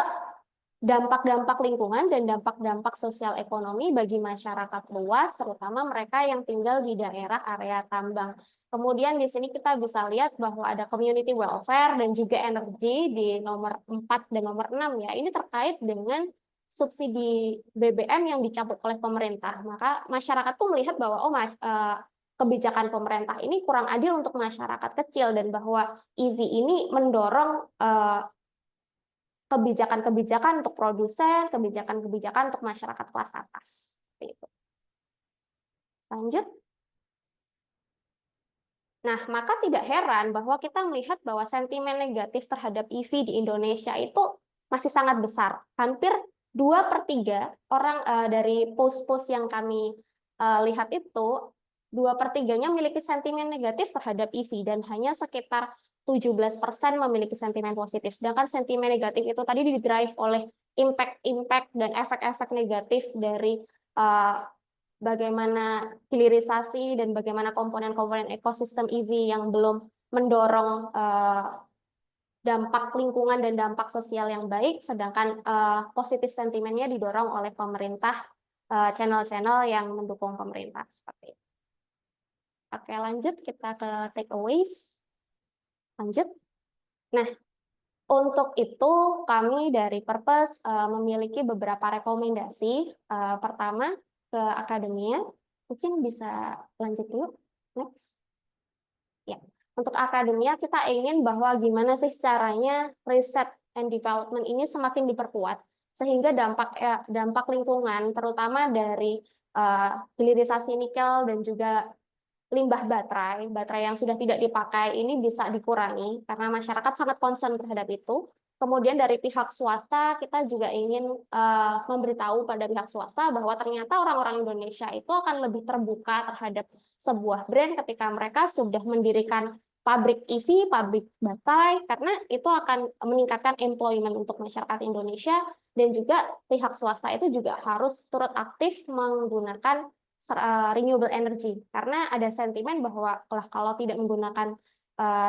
dampak-dampak lingkungan dan dampak-dampak sosial ekonomi bagi masyarakat luas, terutama mereka yang tinggal di daerah area tambang. Kemudian di sini kita bisa lihat bahwa ada community welfare dan juga energi di nomor 4 dan nomor 6 ya. Ini terkait dengan subsidi BBM yang dicabut oleh pemerintah. Maka masyarakat tuh melihat bahwa kebijakan pemerintah ini kurang adil untuk masyarakat kecil dan bahwa EV ini mendorong kebijakan-kebijakan untuk produsen, kebijakan-kebijakan untuk masyarakat kelas atas. Itu. Lanjut. Nah, maka tidak heran bahwa kita melihat bahwa sentimen negatif terhadap EV di Indonesia itu masih sangat besar. Hampir 2/3 orang dari post-post yang kami lihat itu, 2/3-nya memiliki sentimen negatif terhadap EV dan hanya sekitar 17% memiliki sentimen positif. Sedangkan sentimen negatif itu tadi didrive oleh impact dan efek-efek negatif dari bagaimana hilirisasi dan bagaimana komponen-komponen ekosistem EV yang belum mendorong dampak lingkungan dan dampak sosial yang baik, sedangkan positif sentimennya didorong oleh pemerintah, channel-channel yang mendukung pemerintah seperti itu. Oke, lanjut kita ke takeaways. Lanjut. Nah, untuk itu kami dari Purpose memiliki beberapa rekomendasi. Pertama ke akademia, mungkin bisa lanjut dulu. Next. Ya, untuk akademia kita ingin bahwa gimana sih caranya riset and development ini semakin diperkuat sehingga dampak lingkungan terutama dari hilirisasi nikel dan juga limbah baterai yang sudah tidak dipakai ini bisa dikurangi karena masyarakat sangat concern terhadap itu. Kemudian dari pihak swasta kita juga ingin memberitahu pada pihak swasta bahwa ternyata orang-orang Indonesia itu akan lebih terbuka terhadap sebuah brand ketika mereka sudah mendirikan pabrik EV, pabrik baterai, karena itu akan meningkatkan employment untuk masyarakat Indonesia dan juga pihak swasta itu juga harus turut aktif menggunakan renewable energy karena ada sentimen bahwa kalau tidak menggunakan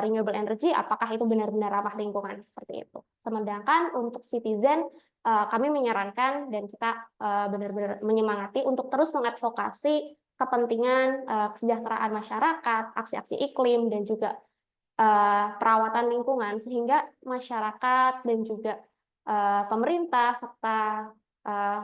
renewable energy apakah itu benar-benar ramah lingkungan seperti itu. Sedangkan untuk citizen kami menyarankan dan kita benar-benar menyemangati untuk terus mengadvokasi kepentingan kesejahteraan masyarakat, aksi-aksi iklim dan juga perawatan lingkungan sehingga masyarakat dan juga pemerintah serta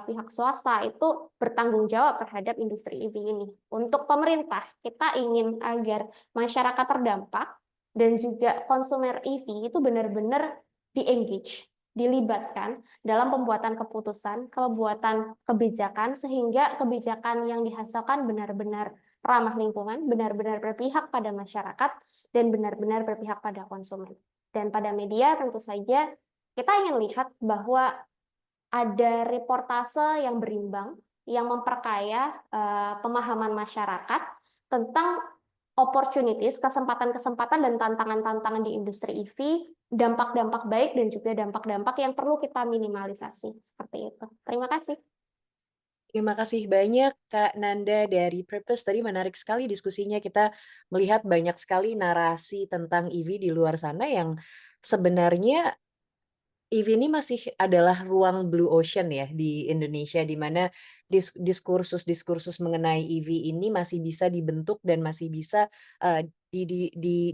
pihak swasta itu bertanggung jawab terhadap industri EV ini. Untuk pemerintah, kita ingin agar masyarakat terdampak dan juga konsumer EV itu benar-benar di-engage. dilibatkan dalam pembuatan keputusan, pembuatan kebijakan, sehingga kebijakan yang dihasilkan benar-benar ramah lingkungan, benar-benar berpihak pada masyarakat, dan benar-benar berpihak pada konsumen. Dan pada media tentu saja kita ingin lihat bahwa ada reportase yang berimbang, yang memperkaya pemahaman masyarakat tentang opportunities, kesempatan-kesempatan dan tantangan-tantangan di industri EV, dampak-dampak baik dan juga dampak-dampak yang perlu kita minimalisasi. Seperti itu. Terima kasih. Terima kasih banyak Kak Nanda dari Purpose. Tadi menarik sekali diskusinya. Kita melihat banyak sekali narasi tentang EV di luar sana yang sebenarnya EV ini masih adalah ruang blue ocean ya di Indonesia, di mana diskursus-diskursus mengenai EV ini masih bisa dibentuk dan masih bisa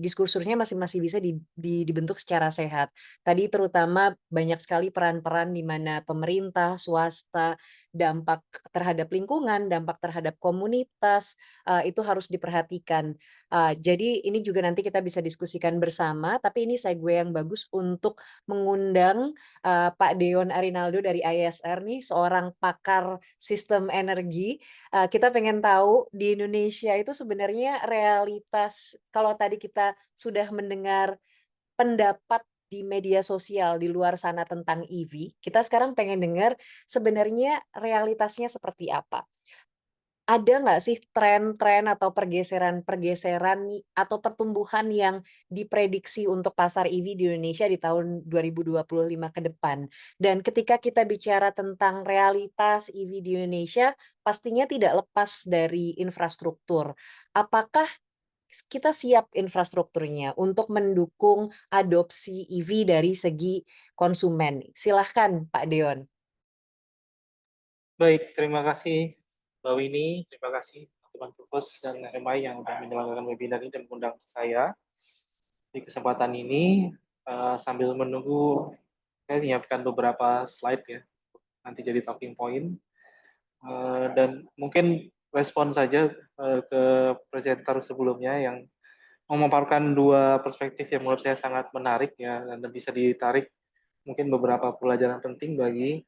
diskursusnya masih bisa dibentuk secara sehat. Tadi terutama banyak sekali peran-peran di mana pemerintah, swasta, dampak terhadap lingkungan, dampak terhadap komunitas itu harus diperhatikan. Jadi ini juga nanti kita bisa diskusikan bersama, tapi ini segue yang bagus untuk mengundang Pak Deon Arinaldo dari ISR nih, seorang pakar sistem energi. Kita pengen tahu di Indonesia itu sebenarnya realitas, kalau tadi kita sudah mendengar pendapat di media sosial di luar sana tentang EV, kita sekarang pengen dengar sebenarnya realitasnya seperti apa. Ada nggak sih tren-tren atau pergeseran atau pertumbuhan yang diprediksi untuk pasar EV di Indonesia di tahun 2025 ke depan? Dan ketika kita bicara tentang realitas EV di Indonesia, pastinya tidak lepas dari infrastruktur. Apakah kita siap infrastrukturnya untuk mendukung adopsi EV dari segi konsumen? Silahkan Pak Deon. Baik, terima kasih Mbak Winnie, terima kasih teman-teman Purpose dan RMI yang sudah menyelenggarakan webinar ini dan mengundang saya. Di kesempatan ini, sambil menunggu, saya menyiapkan beberapa slide ya, nanti jadi talking point. Dan mungkin respon saja ke presenter sebelumnya yang memaparkan dua perspektif yang menurut saya sangat menarik ya, dan bisa ditarik mungkin beberapa pelajaran penting bagi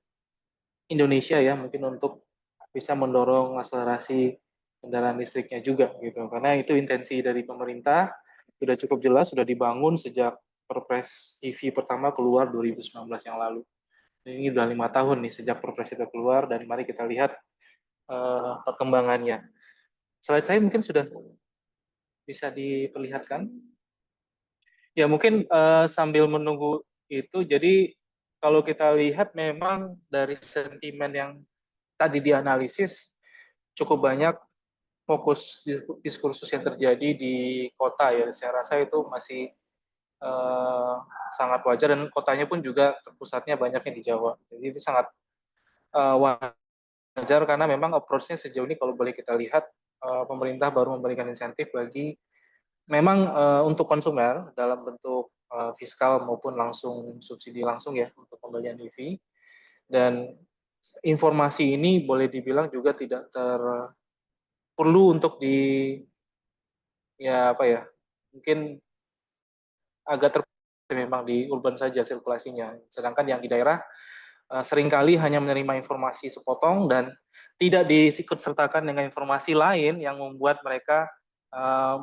Indonesia ya, mungkin untuk bisa mendorong akselerasi kendaraan listriknya juga gitu. Karena itu intensi dari pemerintah sudah cukup jelas, sudah dibangun sejak Perpres EV pertama keluar 2019 yang lalu. Ini sudah 5 tahun nih sejak Perpres itu keluar, dan mari kita lihat perkembangannya. Slide saya mungkin sudah bisa diperlihatkan. Ya mungkin sambil menunggu itu, jadi kalau kita lihat memang dari sentimen yang tadi dianalisis, cukup banyak fokus diskursus yang terjadi di kota ya. Saya rasa itu masih sangat wajar, dan kotanya pun juga pusatnya banyaknya di Jawa. Jadi itu sangat wajar karena memang approach-nya sejauh ini kalau boleh kita lihat, pemerintah baru memberikan insentif bagi memang untuk konsumer dalam bentuk fiskal maupun langsung subsidi langsung ya untuk pembelian EV. Dan informasi ini boleh dibilang juga tidak perlu untuk mungkin agak memang di urban saja sirkulasinya. Sedangkan yang di daerah seringkali hanya menerima informasi sepotong dan tidak diikut-sertakan dengan informasi lain yang membuat mereka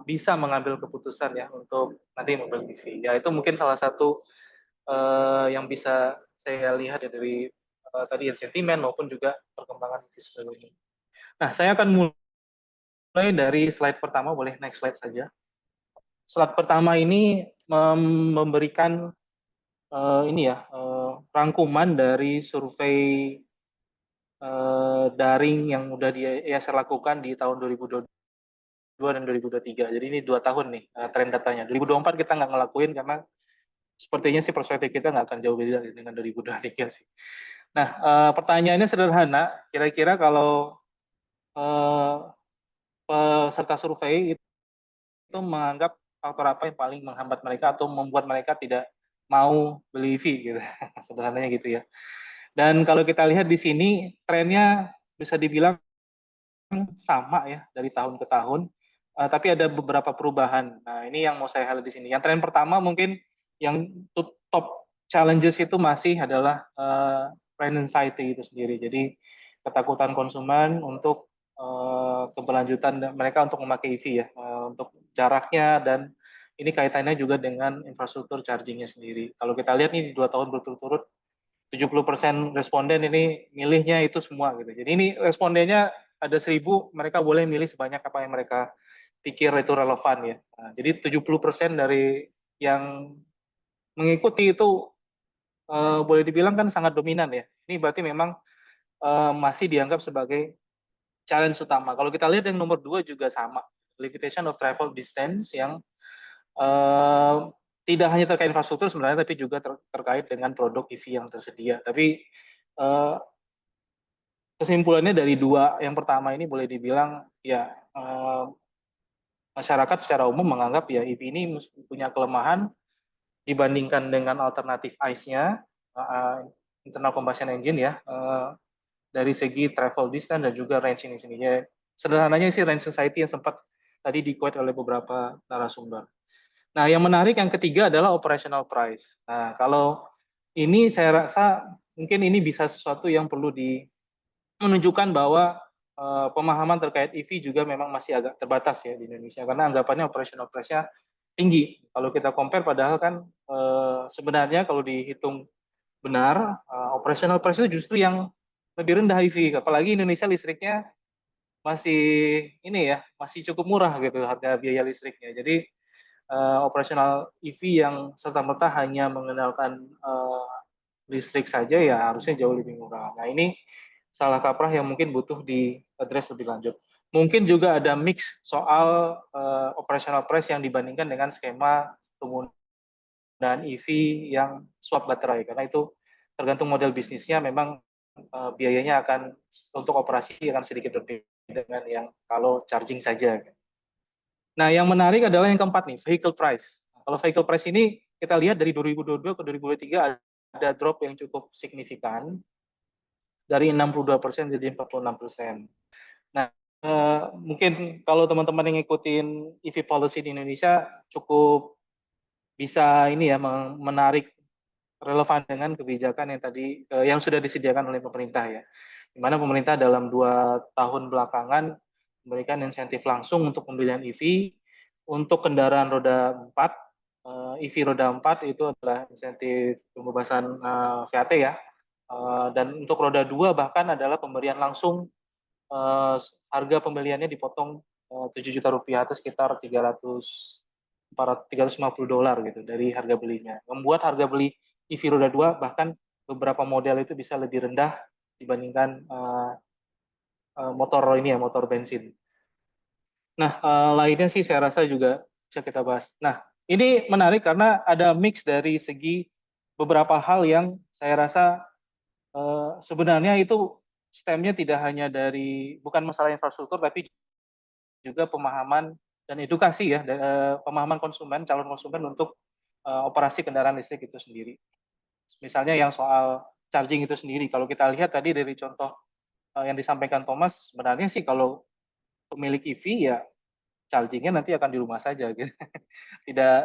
bisa mengambil keputusan ya untuk nanti membeli EV. Ya itu mungkin salah satu yang bisa saya lihat ya dari tadi sentimen maupun juga perkembangan sebelum ini. Nah, saya akan mulai dari slide pertama, boleh next slide saja. Slide pertama ini memberikan rangkuman dari survei daring yang sudah ISR lakukan di tahun 2022 dan 2023. Jadi ini 2 tahun nih tren datanya. 2024 kita nggak ngelakuin karena sepertinya sih perspektif kita nggak akan jauh beda dengan 2023 sih. Nah, pertanyaannya sederhana, kira-kira kalau peserta survei itu menganggap faktor apa yang paling menghambat mereka atau membuat mereka tidak mau beli EV gitu, sederhananya gitu ya. Dan kalau kita lihat di sini trennya bisa dibilang sama ya dari tahun ke tahun, tapi ada beberapa perubahan. Nah ini yang mau saya highlight di sini. Yang tren pertama mungkin yang top challenges itu masih adalah brand anxiety itu sendiri. Jadi ketakutan konsumen untuk keberlanjutan mereka untuk memakai EV ya, untuk jaraknya, dan ini kaitannya juga dengan infrastruktur chargingnya sendiri. Kalau kita lihat nih di 2 tahun berturut-turut 70% responden ini milihnya itu semua gitu. Jadi ini respondennya ada 1000, mereka boleh milih sebanyak apa yang mereka pikir itu relevan ya. Nah, jadi 70% dari yang mengikuti itu boleh dibilang kan sangat dominan ya. Ini berarti memang masih dianggap sebagai challenge utama. Kalau kita lihat yang nomor 2 juga sama, limitation of travel distance yang tidak hanya terkait infrastruktur sebenarnya, tapi juga terkait dengan produk EV yang tersedia. Tapi kesimpulannya dari 2 yang pertama ini boleh dibilang ya, masyarakat secara umum menganggap ya EV ini punya kelemahan dibandingkan dengan alternatif ICE-nya, internal combustion engine ya, dari segi travel distance dan juga range ini sendiri. Sederhananya sih range anxiety yang sempat tadi di-quote oleh beberapa narasumber. Nah, yang menarik yang ketiga adalah operational price. Nah, kalau ini saya rasa mungkin ini bisa sesuatu yang perlu menunjukkan bahwa pemahaman terkait EV juga memang masih agak terbatas ya di Indonesia, karena anggapannya operational price-nya tinggi. Kalau kita compare padahal kan sebenarnya kalau dihitung benar, operational price itu justru yang lebih rendah EV, apalagi Indonesia listriknya masih ini ya, masih cukup murah gitu harga biaya listriknya. Jadi operasional EV yang serta-merta hanya mengandalkan listrik saja ya harusnya jauh lebih murah. Nah, ini salah kaprah yang mungkin butuh di-address lebih lanjut. Mungkin juga ada mix soal operational price yang dibandingkan dengan skema penggunaan EV yang swap baterai, karena itu tergantung model bisnisnya, memang biayanya akan untuk operasi akan sedikit berbeda dengan yang kalau charging saja. Nah, yang menarik adalah yang keempat nih, vehicle price. Kalau vehicle price ini kita lihat dari 2022 ke 2023 ada drop yang cukup signifikan dari 62% jadi 46%. Nah, mungkin kalau teman-teman yang ngikutin EV policy di Indonesia cukup bisa ini ya menarik relevan dengan kebijakan yang tadi yang sudah disediakan oleh pemerintah ya. Di mana pemerintah dalam 2 tahun belakangan memberikan insentif langsung untuk pembelian EV. Untuk kendaraan roda 4, EV roda 4 itu adalah insentif pembebasan VAT ya. Dan untuk roda 2 bahkan adalah pemberian langsung, harga pembeliannya dipotong 7 juta rupiah atau sekitar 350 dolar gitu dari harga belinya. Membuat harga beli EV roda 2 bahkan beberapa model itu bisa lebih rendah dibandingkan motor ini ya, motor bensin. Nah, lainnya sih saya rasa juga bisa kita bahas. Nah, ini menarik karena ada mix dari segi beberapa hal yang saya rasa sebenarnya itu stemnya tidak hanya dari bukan masalah infrastruktur, tapi juga pemahaman dan edukasi ya, pemahaman konsumen, calon konsumen untuk operasi kendaraan listrik itu sendiri. Misalnya yang soal charging itu sendiri, kalau kita lihat tadi dari contoh yang disampaikan Thomas, sebenarnya sih kalau pemilik EV ya charging-nya nanti akan di rumah saja gitu. Tidak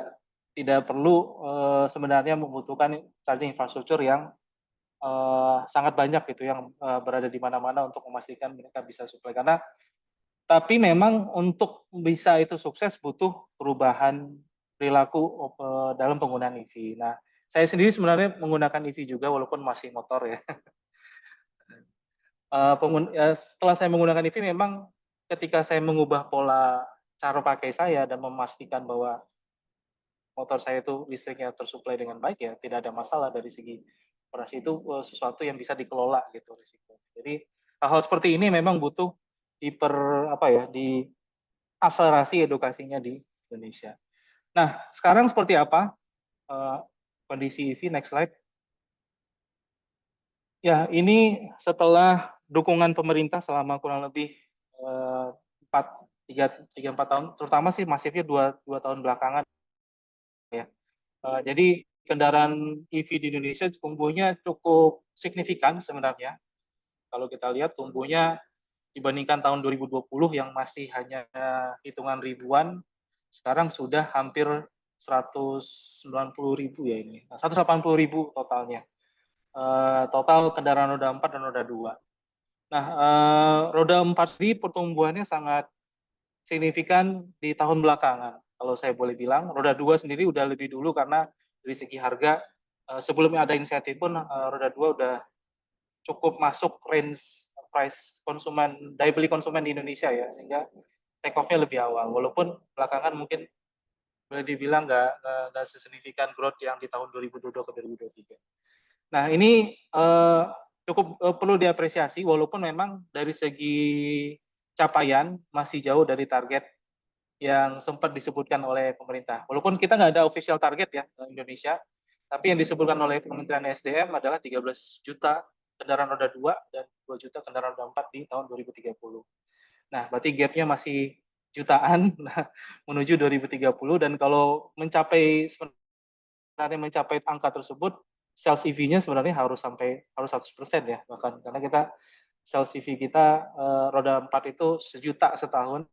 tidak perlu sebenarnya membutuhkan charging infrastruktur yang sangat banyak gitu yang berada di mana-mana untuk memastikan mereka bisa supply. Karena tapi memang untuk bisa itu sukses butuh perubahan perilaku dalam penggunaan EV. Nah, saya sendiri sebenarnya menggunakan EV juga walaupun masih motor ya. Setelah saya menggunakan EV memang ketika saya mengubah pola cara pakai saya dan memastikan bahwa motor saya itu listriknya tersuplai dengan baik ya tidak ada masalah dari segi operasi, itu sesuatu yang bisa dikelola gitu risiko. Jadi hal-hal seperti ini memang butuh diakselerasi edukasinya di Indonesia. Nah, sekarang seperti apa kondisi EV? Next slide. Ya, ini setelah dukungan pemerintah selama kurang lebih 3-4 tahun, terutama sih masifnya 2 tahun belakangan ya. Jadi kendaraan EV di Indonesia tumbuhnya cukup signifikan sebenarnya. Kalau kita lihat tumbuhnya dibandingkan tahun 2020 yang masih hanya hitungan ribuan, sekarang sudah hampir 190.000 ya ini. Nah, 180.000 totalnya. Total kendaraan roda 4 dan roda 2. Nah, roda 4 sendiri pertumbuhannya sangat signifikan di tahun belakangan. Kalau saya boleh bilang, roda 2 sendiri udah lebih dulu karena dari segi harga sebelumnya ada insentif pun roda 2 udah cukup masuk range price konsumen, daya beli konsumen di Indonesia ya, sehingga take off-nya lebih awal. Walaupun belakangan mungkin boleh dibilang nggak sesignifikan growth yang di tahun 2022 ke 2023. Nah, ini cukup perlu diapresiasi walaupun memang dari segi capaian masih jauh dari target yang sempat disebutkan oleh pemerintah. Walaupun kita nggak ada official target ya Indonesia, tapi yang disebutkan oleh Kementerian SDM adalah 13 juta kendaraan roda 2 dan 2 juta kendaraan roda 4 di tahun 2030. Nah, berarti gap-nya masih jutaan menuju 2030 dan kalau mencapai angka tersebut, sales EV-nya sebenarnya harus 100% ya, bahkan karena kita sales EV kita roda 4 itu 1 juta setahun,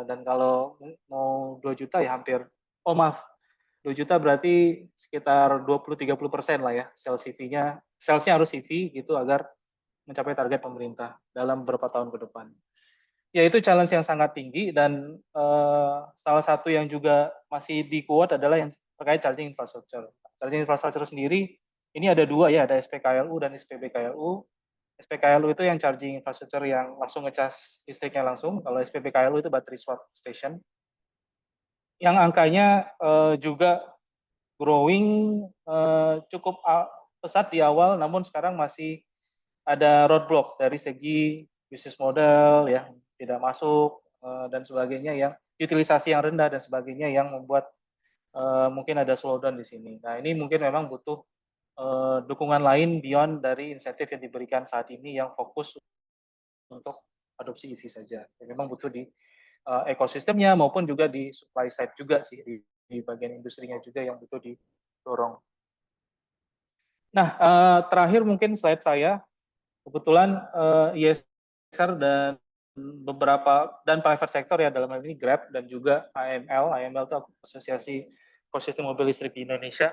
dan kalau mau 2 juta ya hampir, 2 juta berarti sekitar 20-30% lah ya sales EV-nya, salesnya harus EV gitu agar mencapai target pemerintah dalam beberapa tahun ke depan. Ya itu challenge yang sangat tinggi dan salah satu yang juga masih di-quote adalah yang terkait charging infrastructure. Charging infrastructure sendiri ini ada 2 ya, ada SPKLU dan SPBKLU. SPKLU itu yang charging infrastructure yang langsung ngecas listriknya langsung, kalau SPBKLU itu battery swap station. Yang angkanya juga growing cukup pesat di awal, namun sekarang masih ada roadblock dari segi bisnis model ya, tidak masuk dan sebagainya, yang utilisasi yang rendah dan sebagainya yang membuat mungkin ada slowdown di sini. Nah, ini mungkin memang butuh dukungan lain beyond dari insentif yang diberikan saat ini yang fokus untuk adopsi EV saja. Ya, memang butuh di ekosistemnya maupun juga di supply side juga sih, di bagian industrinya juga yang butuh didorong. Nah, terakhir mungkin slide saya, kebetulan ISR dan beberapa dan private sector ya, dalam hal ini Grab dan juga AML. AML itu Asosiasi Ekosistem Mobil Listrik di Indonesia,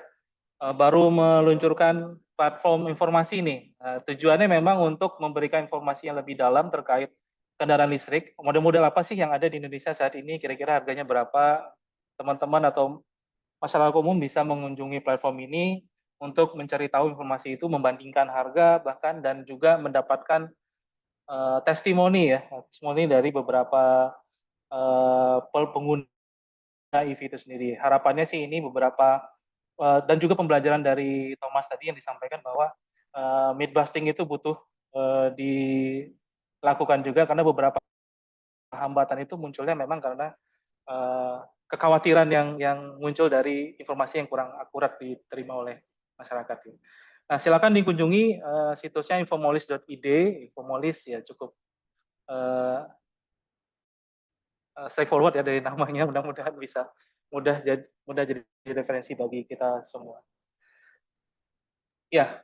baru meluncurkan platform informasi nih. Tujuannya memang untuk memberikan informasi yang lebih dalam terkait kendaraan listrik, model-model apa sih yang ada di Indonesia saat ini, kira-kira harganya berapa, teman-teman atau masyarakat umum bisa mengunjungi platform ini untuk mencari tahu informasi itu, membandingkan harga bahkan, dan juga mendapatkan testimoni ya, testimoni dari beberapa pengguna EV itu sendiri. Harapannya sih ini beberapa dan juga pembelajaran dari Thomas tadi yang disampaikan bahwa myth busting itu butuh dilakukan juga, karena beberapa hambatan itu munculnya memang karena kekhawatiran yang muncul dari informasi yang kurang akurat diterima oleh masyarakat. Nah, silakan dikunjungi situsnya infomolis.id. Infomolis ya cukup straightforward ya dari namanya, mudah-mudahan bisa mudah jadi referensi bagi kita semua. Ya,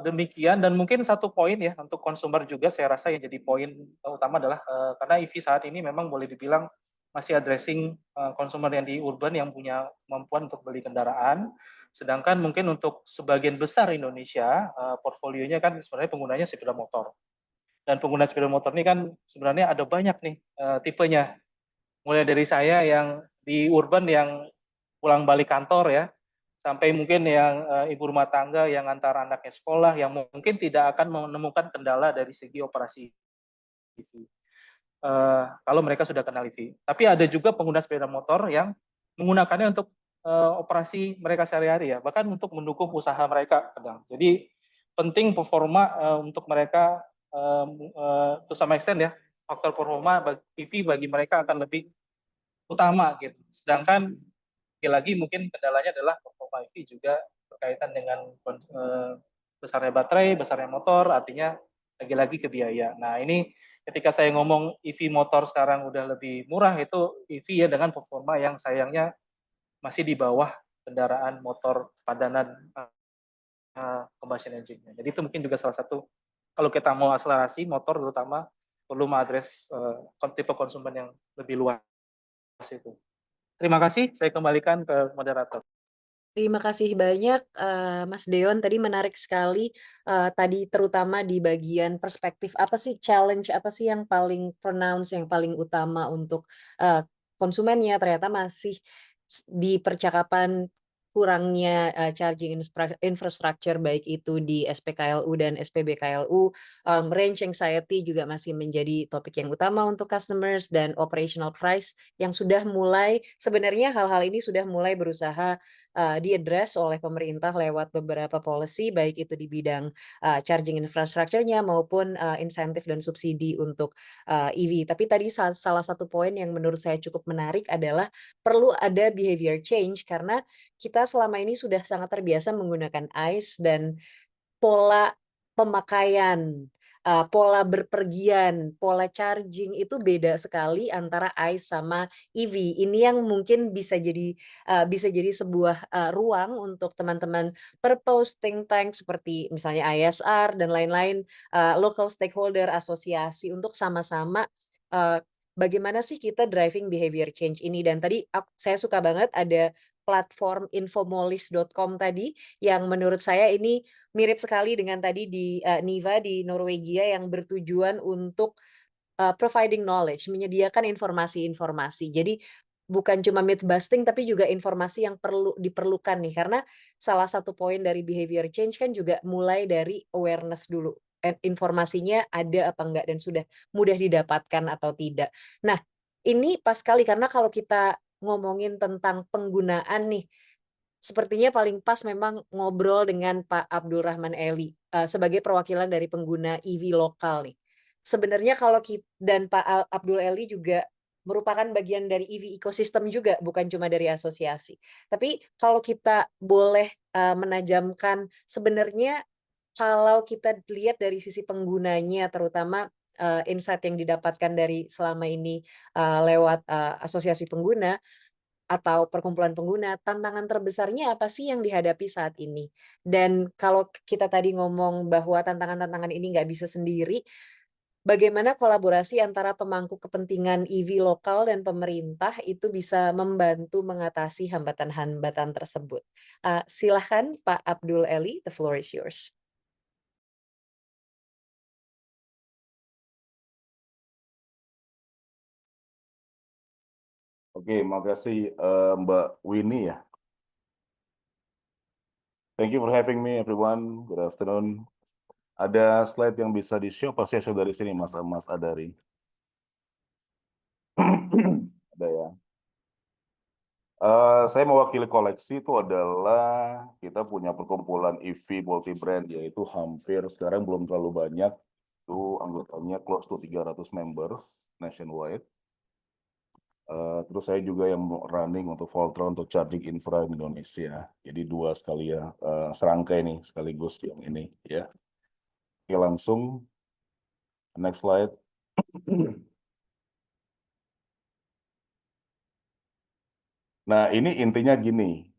demikian, dan mungkin satu poin ya untuk konsumer juga saya rasa yang jadi poin utama adalah karena EV saat ini memang boleh dibilang masih addressing konsumer yang di urban yang punya kemampuan untuk beli kendaraan, sedangkan mungkin untuk sebagian besar Indonesia portfolionya kan sebenarnya penggunanya sepeda motor. Dan pengguna sepeda motor ini kan sebenarnya ada banyak nih tipenya. Mulai dari saya yang di urban yang pulang balik kantor ya, sampai mungkin yang ibu rumah tangga yang antar anaknya sekolah, yang mungkin tidak akan menemukan kendala dari segi operasi EV. Kalau mereka sudah kenal EV. Tapi ada juga pengguna sepeda motor yang menggunakannya untuk operasi mereka sehari-hari ya, bahkan untuk mendukung usaha mereka kadang. Jadi penting performa untuk mereka to some extent ya, faktor performa EV bagi mereka akan lebih utama gitu. Sedangkan lagi mungkin kendalanya adalah performa EV juga berkaitan dengan besarnya baterai, besarnya motor, artinya lagi-lagi ke biaya. Nah, ini ketika saya ngomong EV motor sekarang udah lebih murah, itu EV ya dengan performa yang sayangnya masih di bawah kendaraan motor padanan combustion engine-nya. Jadi itu mungkin juga salah satu, kalau kita mau akselerasi motor terutama perlu mengadres tipe konsumen yang lebih luas itu. Terima kasih, saya kembalikan ke moderator. Terima kasih banyak, Mas Deon. Tadi menarik sekali, tadi terutama di bagian perspektif apa sih challenge, apa sih yang paling pronounce, yang paling utama untuk, konsumennya ternyata masih di percakapan kurangnya, charging infrastructure baik itu di SPKLU dan SPBKLU, range anxiety juga masih menjadi topik yang utama untuk customers dan operational price yang sudah mulai sebenarnya hal-hal ini sudah mulai berusaha diaddress oleh pemerintah lewat beberapa policy baik itu di bidang charging infrastructure-nya maupun insentif dan subsidi untuk EV. Tapi tadi salah satu poin yang menurut saya cukup menarik adalah perlu ada behavior change karena kita selama ini sudah sangat terbiasa menggunakan ICE dan pola pemakaian, pola berpergian, pola charging itu beda sekali antara ICE sama EV. Ini yang mungkin bisa jadi sebuah, ruang untuk teman-teman purpose think tank seperti misalnya ISR dan lain-lain, local stakeholder, asosiasi untuk sama-sama, bagaimana sih kita driving behavior change ini. Dan tadi saya suka banget ada platform infomolis.com tadi yang menurut saya ini mirip sekali dengan tadi di Niva di Norwegia yang bertujuan untuk providing knowledge, menyediakan informasi-informasi. Jadi bukan cuma myth busting tapi juga informasi yang diperlukan nih karena salah satu poin dari behavior change kan juga mulai dari awareness dulu. Informasinya ada apa enggak dan sudah mudah didapatkan atau tidak. Nah, ini pas sekali karena kalau kita ngomongin tentang penggunaan nih sepertinya paling pas memang ngobrol dengan Pak Abdul Rahman Eli, sebagai perwakilan dari pengguna EV lokal nih. Sebenarnya kalau dan Pak Abdul Eli juga merupakan bagian dari EV ecosystem juga, bukan cuma dari asosiasi. Tapi kalau kita boleh, menajamkan sebenarnya kalau kita lihat dari sisi penggunanya terutama, insight yang didapatkan dari selama ini, lewat, asosiasi pengguna, atau perkumpulan pengguna, tantangan terbesarnya apa sih yang dihadapi saat ini? Dan kalau kita tadi ngomong bahwa tantangan-tantangan ini nggak bisa sendiri, bagaimana kolaborasi antara pemangku kepentingan EV lokal dan pemerintah itu bisa membantu mengatasi hambatan-hambatan tersebut? Silahkan Pak Abdul Eli, the floor is yours. Oke, makasih Mbak Winnie ya. Thank you for having me everyone. Good afternoon. Ada slide yang bisa di-show, pasti show dari sini Mas Adari. Ada ya. Saya mewakili koleksi itu adalah kita punya perkumpulan EV multi-brand yaitu hampir sekarang belum terlalu banyak. Itu anggotanya close to 300 members nationwide. Terus saya juga yang running untuk Voltron untuk charging infra di Indonesia. Jadi dua sekali ya, serangkai nih sekaligus yang ini ya. Oke langsung, next slide. Nah ini intinya gini,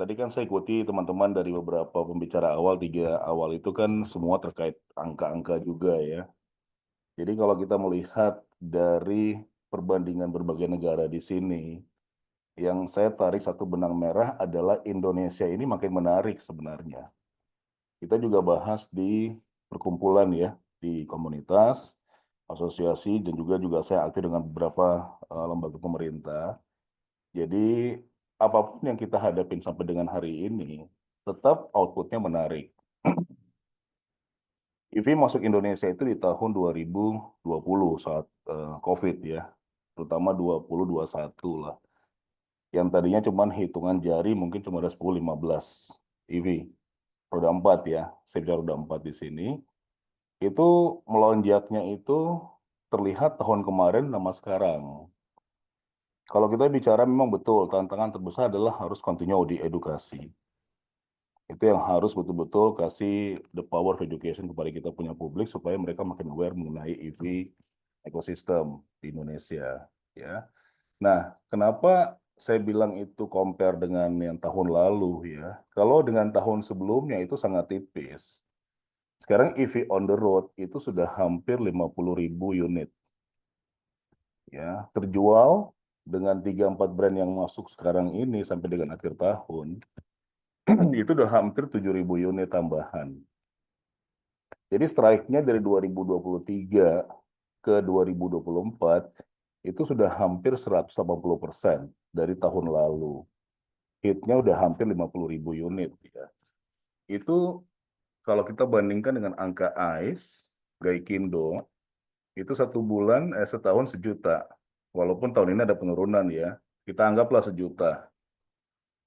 tadi kan saya ikuti teman-teman dari beberapa pembicara awal, 3 awal itu kan semua terkait angka-angka juga ya. Jadi kalau kita melihat dari perbandingan berbagai negara di sini, yang saya tarik satu benang merah adalah Indonesia ini makin menarik sebenarnya. Kita juga bahas di perkumpulan ya, di komunitas, asosiasi, dan juga saya aktif dengan beberapa lembaga pemerintah. Jadi apapun yang kita hadapin sampai dengan hari ini, tetap outputnya menarik. EV masuk Indonesia itu di tahun 2020 saat COVID ya, terutama 2021 lah. Yang tadinya cuma hitungan jari mungkin cuma ada 10-15 EV. Roda 4 ya, saya bicara roda 4 di sini. Itu melonjaknya itu terlihat tahun kemarin sama sekarang. Kalau kita bicara memang betul, tantangan terbesar adalah harus continue di edukasi. Itu yang harus betul-betul kasih the power of education kepada kita punya publik supaya mereka makin aware mengenai EV ekosistem di Indonesia. Ya. Nah, kenapa saya bilang itu compare dengan yang tahun lalu ya? Kalau dengan tahun sebelumnya itu sangat tipis. Sekarang EV on the road itu sudah hampir 50.000 unit. Ya, terjual dengan 3-4 brand yang masuk sekarang ini sampai dengan akhir tahun, itu udah hampir 7.000 unit tambahan. Jadi strike-nya dari 2023 ke 2024 itu sudah hampir 180% dari tahun lalu. Hit-nya udah hampir 50.000 unit ya. Itu kalau kita bandingkan dengan angka ICE, Gaikindo, itu setahun 1 juta. Walaupun tahun ini ada penurunan ya, kita anggaplah 1 juta.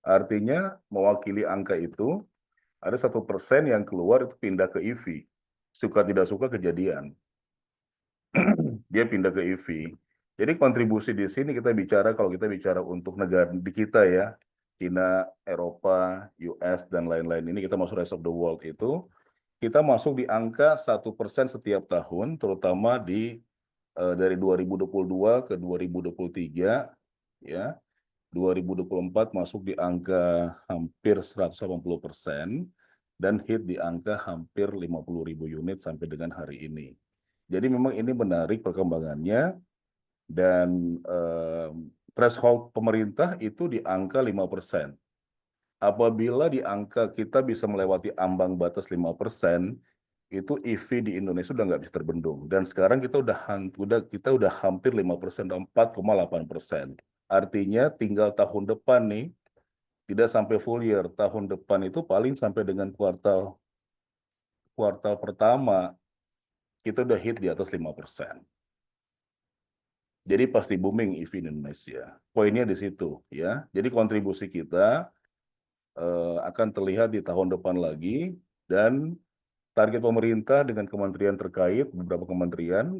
Artinya mewakili angka itu, ada 1% yang keluar itu pindah ke EV. Suka tidak suka kejadian. Dia pindah ke EV. Jadi kontribusi di sini kalau kita bicara untuk negara di kita ya, China, Eropa, US, dan lain-lain ini, kita masuk rest of the world itu, kita masuk di angka 1% setiap tahun, terutama dari 2022 ke 2023, ya. 2024 masuk di angka hampir 180%, dan hit di angka hampir 50.000 unit sampai dengan hari ini. Jadi memang ini menarik perkembangannya, dan threshold pemerintah itu di angka 5%. Apabila di angka kita bisa melewati ambang batas 5%, itu EV di Indonesia udah nggak bisa terbendung. Dan sekarang kita udah hampir 5%, 4,8%. Artinya tinggal tahun depan nih, tidak sampai full year. Tahun depan itu paling sampai dengan kuartal pertama, kita udah hit di atas 5%. Jadi pasti booming EV di Indonesia. Poinnya di situ ya. Jadi kontribusi kita akan terlihat di tahun depan lagi, dan target pemerintah dengan kementerian terkait, beberapa kementerian,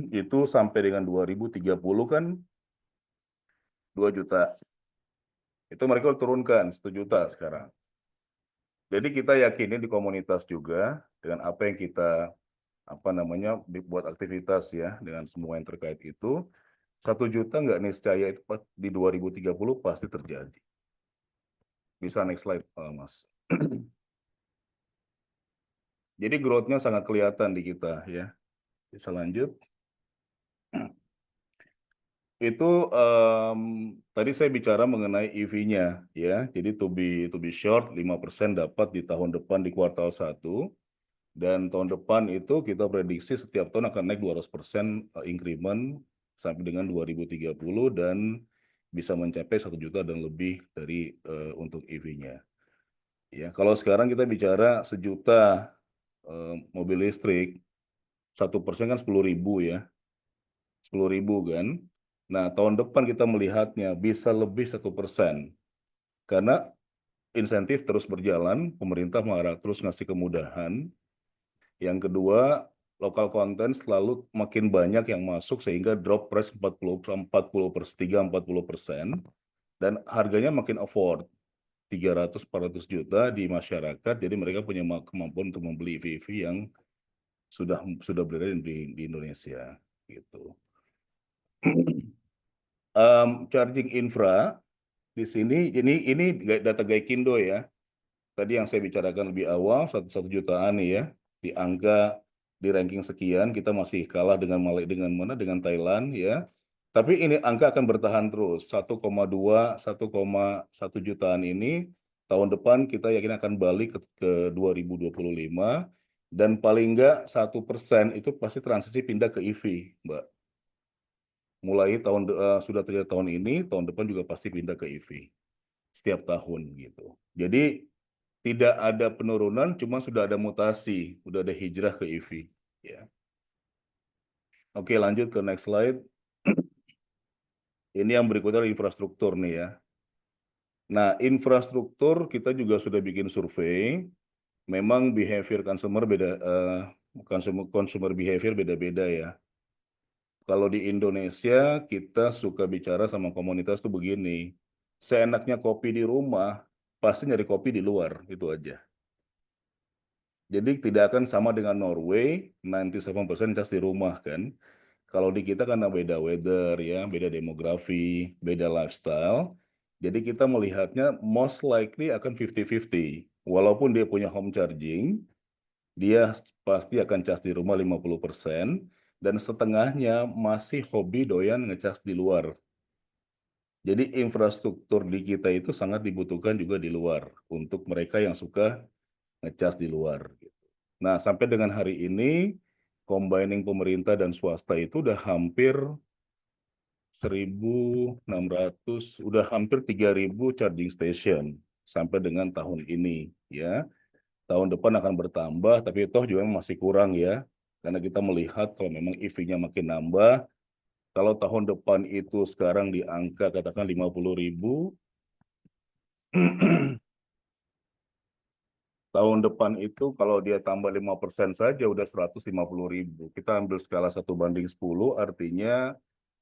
itu sampai dengan 2030 kan 2 juta. Itu mereka turunkan 1 juta sekarang. Jadi kita yakini di komunitas juga dengan apa yang kita buat aktivitas ya dengan semua yang terkait itu, 1 juta nggak niscaya itu di 2030 pasti terjadi. Bisa next slide, Mas. Jadi growth-nya sangat kelihatan di kita ya. Bisa lanjut. Itu tadi saya bicara mengenai EV-nya ya. Jadi to be short 5% dapat di tahun depan di kuartal 1, dan tahun depan itu kita prediksi setiap tahun akan naik 200% increment sampai dengan 2030, dan bisa mencapai 1 juta dan lebih dari untuk EV-nya. Ya, kalau sekarang kita bicara 1 juta mobil listrik, 1% kan 10.000 ya. 10.000 kan. Nah, tahun depan kita melihatnya bisa lebih 1%. Karena insentif terus berjalan, pemerintah terus ngasih kemudahan. Yang kedua, lokal konten selalu makin banyak yang masuk sehingga drop price 40%, dan harganya makin afford. 300-400 juta di masyarakat, jadi mereka punya kemampuan untuk membeli EV yang sudah beredar di Indonesia gitu. Charging infra di sini, ini data Gaikindo ya. Tadi yang saya bicarakan lebih awal, 1 jutaan nih ya, di angka di ranking sekian, kita masih kalah dengan Thailand ya. Tapi ini angka akan bertahan terus, 1,2, 1,1 jutaan ini, tahun depan kita yakin akan balik ke 2025, dan paling enggak 1% itu pasti transisi pindah ke EV, Mbak. Mulai sudah terjadi tahun ini, tahun depan juga pasti pindah ke EV setiap tahun gitu. Jadi tidak ada penurunan, cuma sudah ada mutasi, sudah ada hijrah ke EV. Ya. Oke, lanjut ke next slide. Ini yang berikutnya infrastruktur nih ya. Nah, infrastruktur kita juga sudah bikin survei. Memang behavior consumer consumer behavior beda-beda ya. Kalau di Indonesia, kita suka bicara sama komunitas tuh begini. Seenaknya kopi di rumah, pasti nyari kopi di luar, itu aja. Jadi tidak akan sama dengan Norway, 97% cas di rumah kan. Kalau di kita karena beda weather ya, beda demografi, beda lifestyle. Jadi kita melihatnya most likely akan 50-50. Walaupun dia punya home charging, dia pasti akan cas di rumah 50%, dan setengahnya masih hobi doyan ngecas di luar. Jadi infrastruktur di kita itu sangat dibutuhkan juga di luar untuk mereka yang suka ngecas di luar. Nah, sampai dengan hari ini, combining pemerintah dan swasta itu udah hampir 1.600, udah hampir 3.000 charging station sampai dengan tahun ini, ya. Tahun depan akan bertambah, tapi toh juga masih kurang ya, karena kita melihat kalau memang EV-nya makin nambah, kalau tahun depan itu sekarang di angka katakan 50.000, tahun depan itu kalau dia tambah 5% saja udah 150.000. Kita ambil skala 1:10, artinya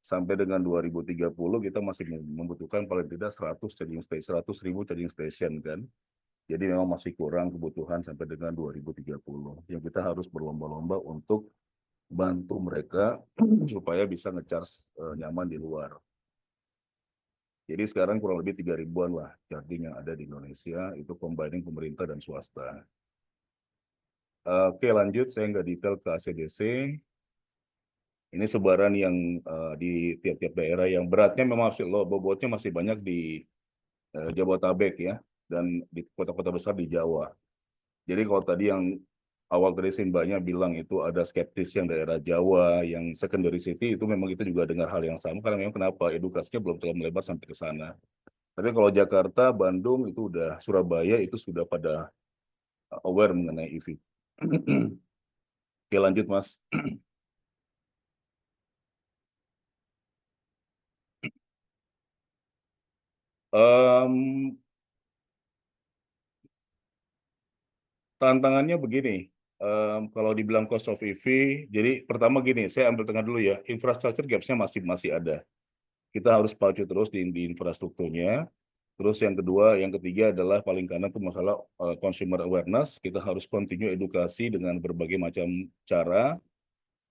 sampai dengan 2030 kita masih membutuhkan paling tidak 100.000 charging station kan. Jadi memang masih kurang kebutuhan sampai dengan 2030. Yang kita harus berlomba-lomba untuk bantu mereka supaya bisa ngecharge nyaman di luar. Jadi sekarang kurang lebih 3.000-an lah charging yang ada di Indonesia, itu combining pemerintah dan swasta. Oke, lanjut, saya nggak detail ke ACDC. Ini sebaran yang di tiap-tiap daerah yang beratnya memang bobotnya masih banyak di Jabodetabek ya, dan di kota-kota besar di Jawa. Jadi kalau tadi yang awal dari Simbanya bilang itu ada skeptis yang daerah Jawa, yang secondary city, itu memang kita juga dengar hal yang sama, karena memang kenapa edukasinya belum terlalu melebar sampai ke sana. Tapi kalau Jakarta, Bandung, itu udah, Surabaya itu sudah pada aware mengenai EV. Oke, lanjut Mas. Tantangannya begini, kalau dibilang cost of EV, jadi pertama gini, saya ambil tengah dulu ya, infrastructure gaps-nya masih ada. Kita harus pacu terus di infrastrukturnya. Terus yang kedua, yang ketiga adalah paling kanan itu masalah consumer awareness. Kita harus continue edukasi dengan berbagai macam cara,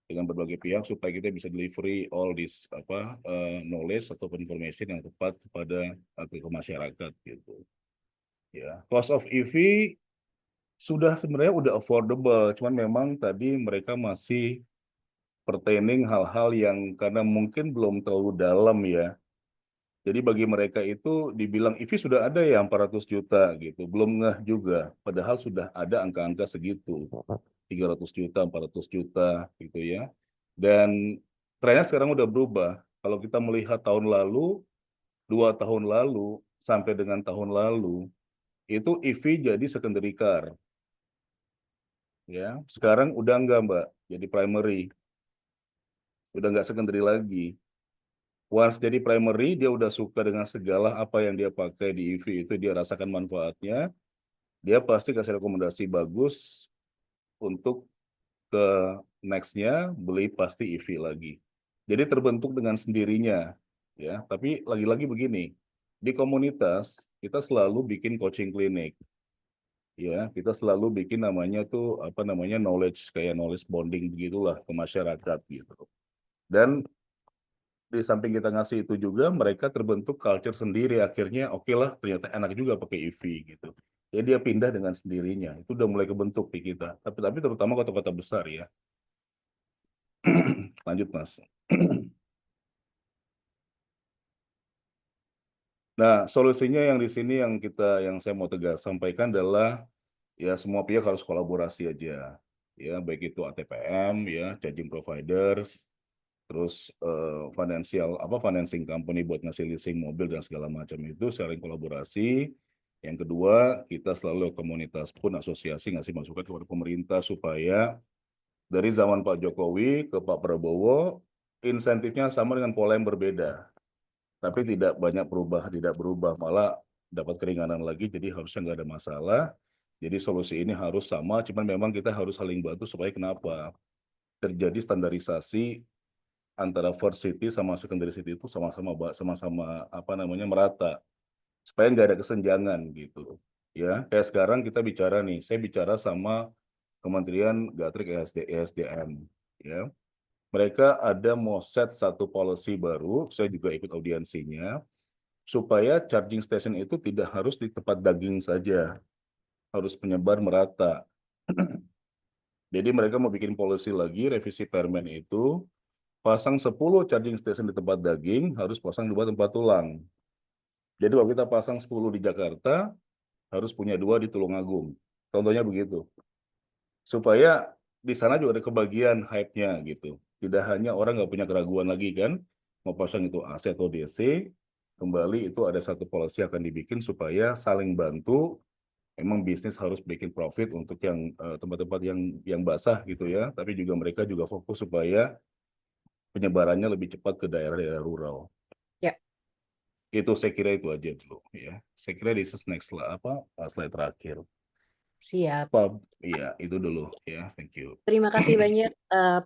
dengan berbagai pihak supaya kita bisa delivery all this knowledge atau information yang tepat kepada ke masyarakat gitu. Ya, cost of EV sudah sebenarnya udah affordable, cuman memang tadi mereka masih pertaining hal-hal yang karena mungkin belum terlalu dalam ya. Jadi bagi mereka itu dibilang EV sudah ada ya 400 juta gitu, belum ngeh juga. Padahal sudah ada angka-angka segitu, 300 juta, 400 juta gitu ya. Dan trennya sekarang udah berubah. Kalau kita melihat tahun lalu, 2 tahun lalu, sampai dengan tahun lalu, itu EV jadi secondary car. Ya, sekarang udah enggak Mbak, jadi primary, udah enggak secondary lagi. Once jadi primary, dia udah suka dengan segala apa yang dia pakai di EV itu, dia rasakan manfaatnya, dia pasti kasih rekomendasi bagus untuk ke next-nya beli pasti EV lagi. Jadi terbentuk dengan sendirinya, ya. Tapi lagi-lagi begini, di komunitas kita selalu bikin coaching klinik. Ya, kita selalu bikin namanya tuh knowledge kayak knowledge bonding begitulah ke masyarakat gitu. Dan di samping kita ngasih itu juga mereka terbentuk culture sendiri, akhirnya oke lah ternyata enak juga pakai EV gitu. Ya dia pindah dengan sendirinya, itu udah mulai kebentuk di kita. Tapi terutama kota-kota besar ya. Lanjut Mas. Nah, solusinya yang di sini yang saya mau tegas sampaikan adalah ya semua pihak harus kolaborasi aja. Ya, baik itu ATPM ya, charging providers, terus financing company buat ngasih leasing mobil dan segala macam itu saling kolaborasi. Yang kedua, kita selalu komunitas pun asosiasi ngasih masukan kepada pemerintah supaya dari zaman Pak Jokowi ke Pak Prabowo insentifnya sama dengan pola yang berbeda. Tapi tidak banyak tidak berubah, malah dapat keringanan lagi, jadi harusnya nggak ada masalah. Jadi solusi ini harus sama, cuman memang kita harus saling bantu supaya kenapa? Terjadi standarisasi antara first city sama secondary city itu sama-sama merata. Supaya nggak ada kesenjangan gitu. Ya, kayak sekarang kita bicara nih, saya bicara sama Kementerian Gatrik ESDM, ya. Mereka ada mau set satu policy baru, saya juga ikut audiensinya, supaya charging station itu tidak harus di tempat daging saja, harus menyebar merata. Jadi mereka mau bikin policy lagi, revisi permen itu, pasang 10 charging station di tempat daging, harus pasang 2 tempat tulang. Jadi kalau kita pasang 10 di Jakarta, harus punya 2 di Tulungagung. Contohnya begitu. Supaya di sana juga ada kebagian hype-nya gitu. Tidak hanya orang nggak punya keraguan lagi kan, mau pasang itu AC atau DC, kembali itu ada satu policy akan dibikin supaya saling bantu. Memang bisnis harus bikin profit untuk yang tempat-tempat yang basah gitu ya, tapi juga mereka juga fokus supaya penyebarannya lebih cepat ke daerah-daerah rural. Ya. Itu saya kira itu aja dulu ya. Saya kira di next slide terakhir. Siap. Iya, itu dulu ya. Thank you. Terima kasih banyak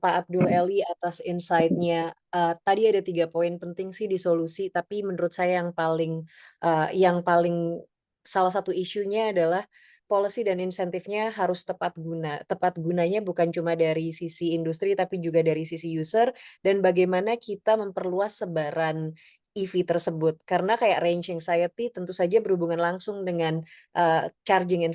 Pak Abdul Eli atas insight-nya. Tadi ada 3 poin penting sih di solusi, tapi menurut saya yang paling salah satu isunya adalah policy dan insentifnya harus tepat guna. Tepat gunanya bukan cuma dari sisi industri, tapi juga dari sisi user, dan bagaimana kita memperluas sebaran EV tersebut. Karena kayak range anxiety tentu saja berhubungan langsung dengan charging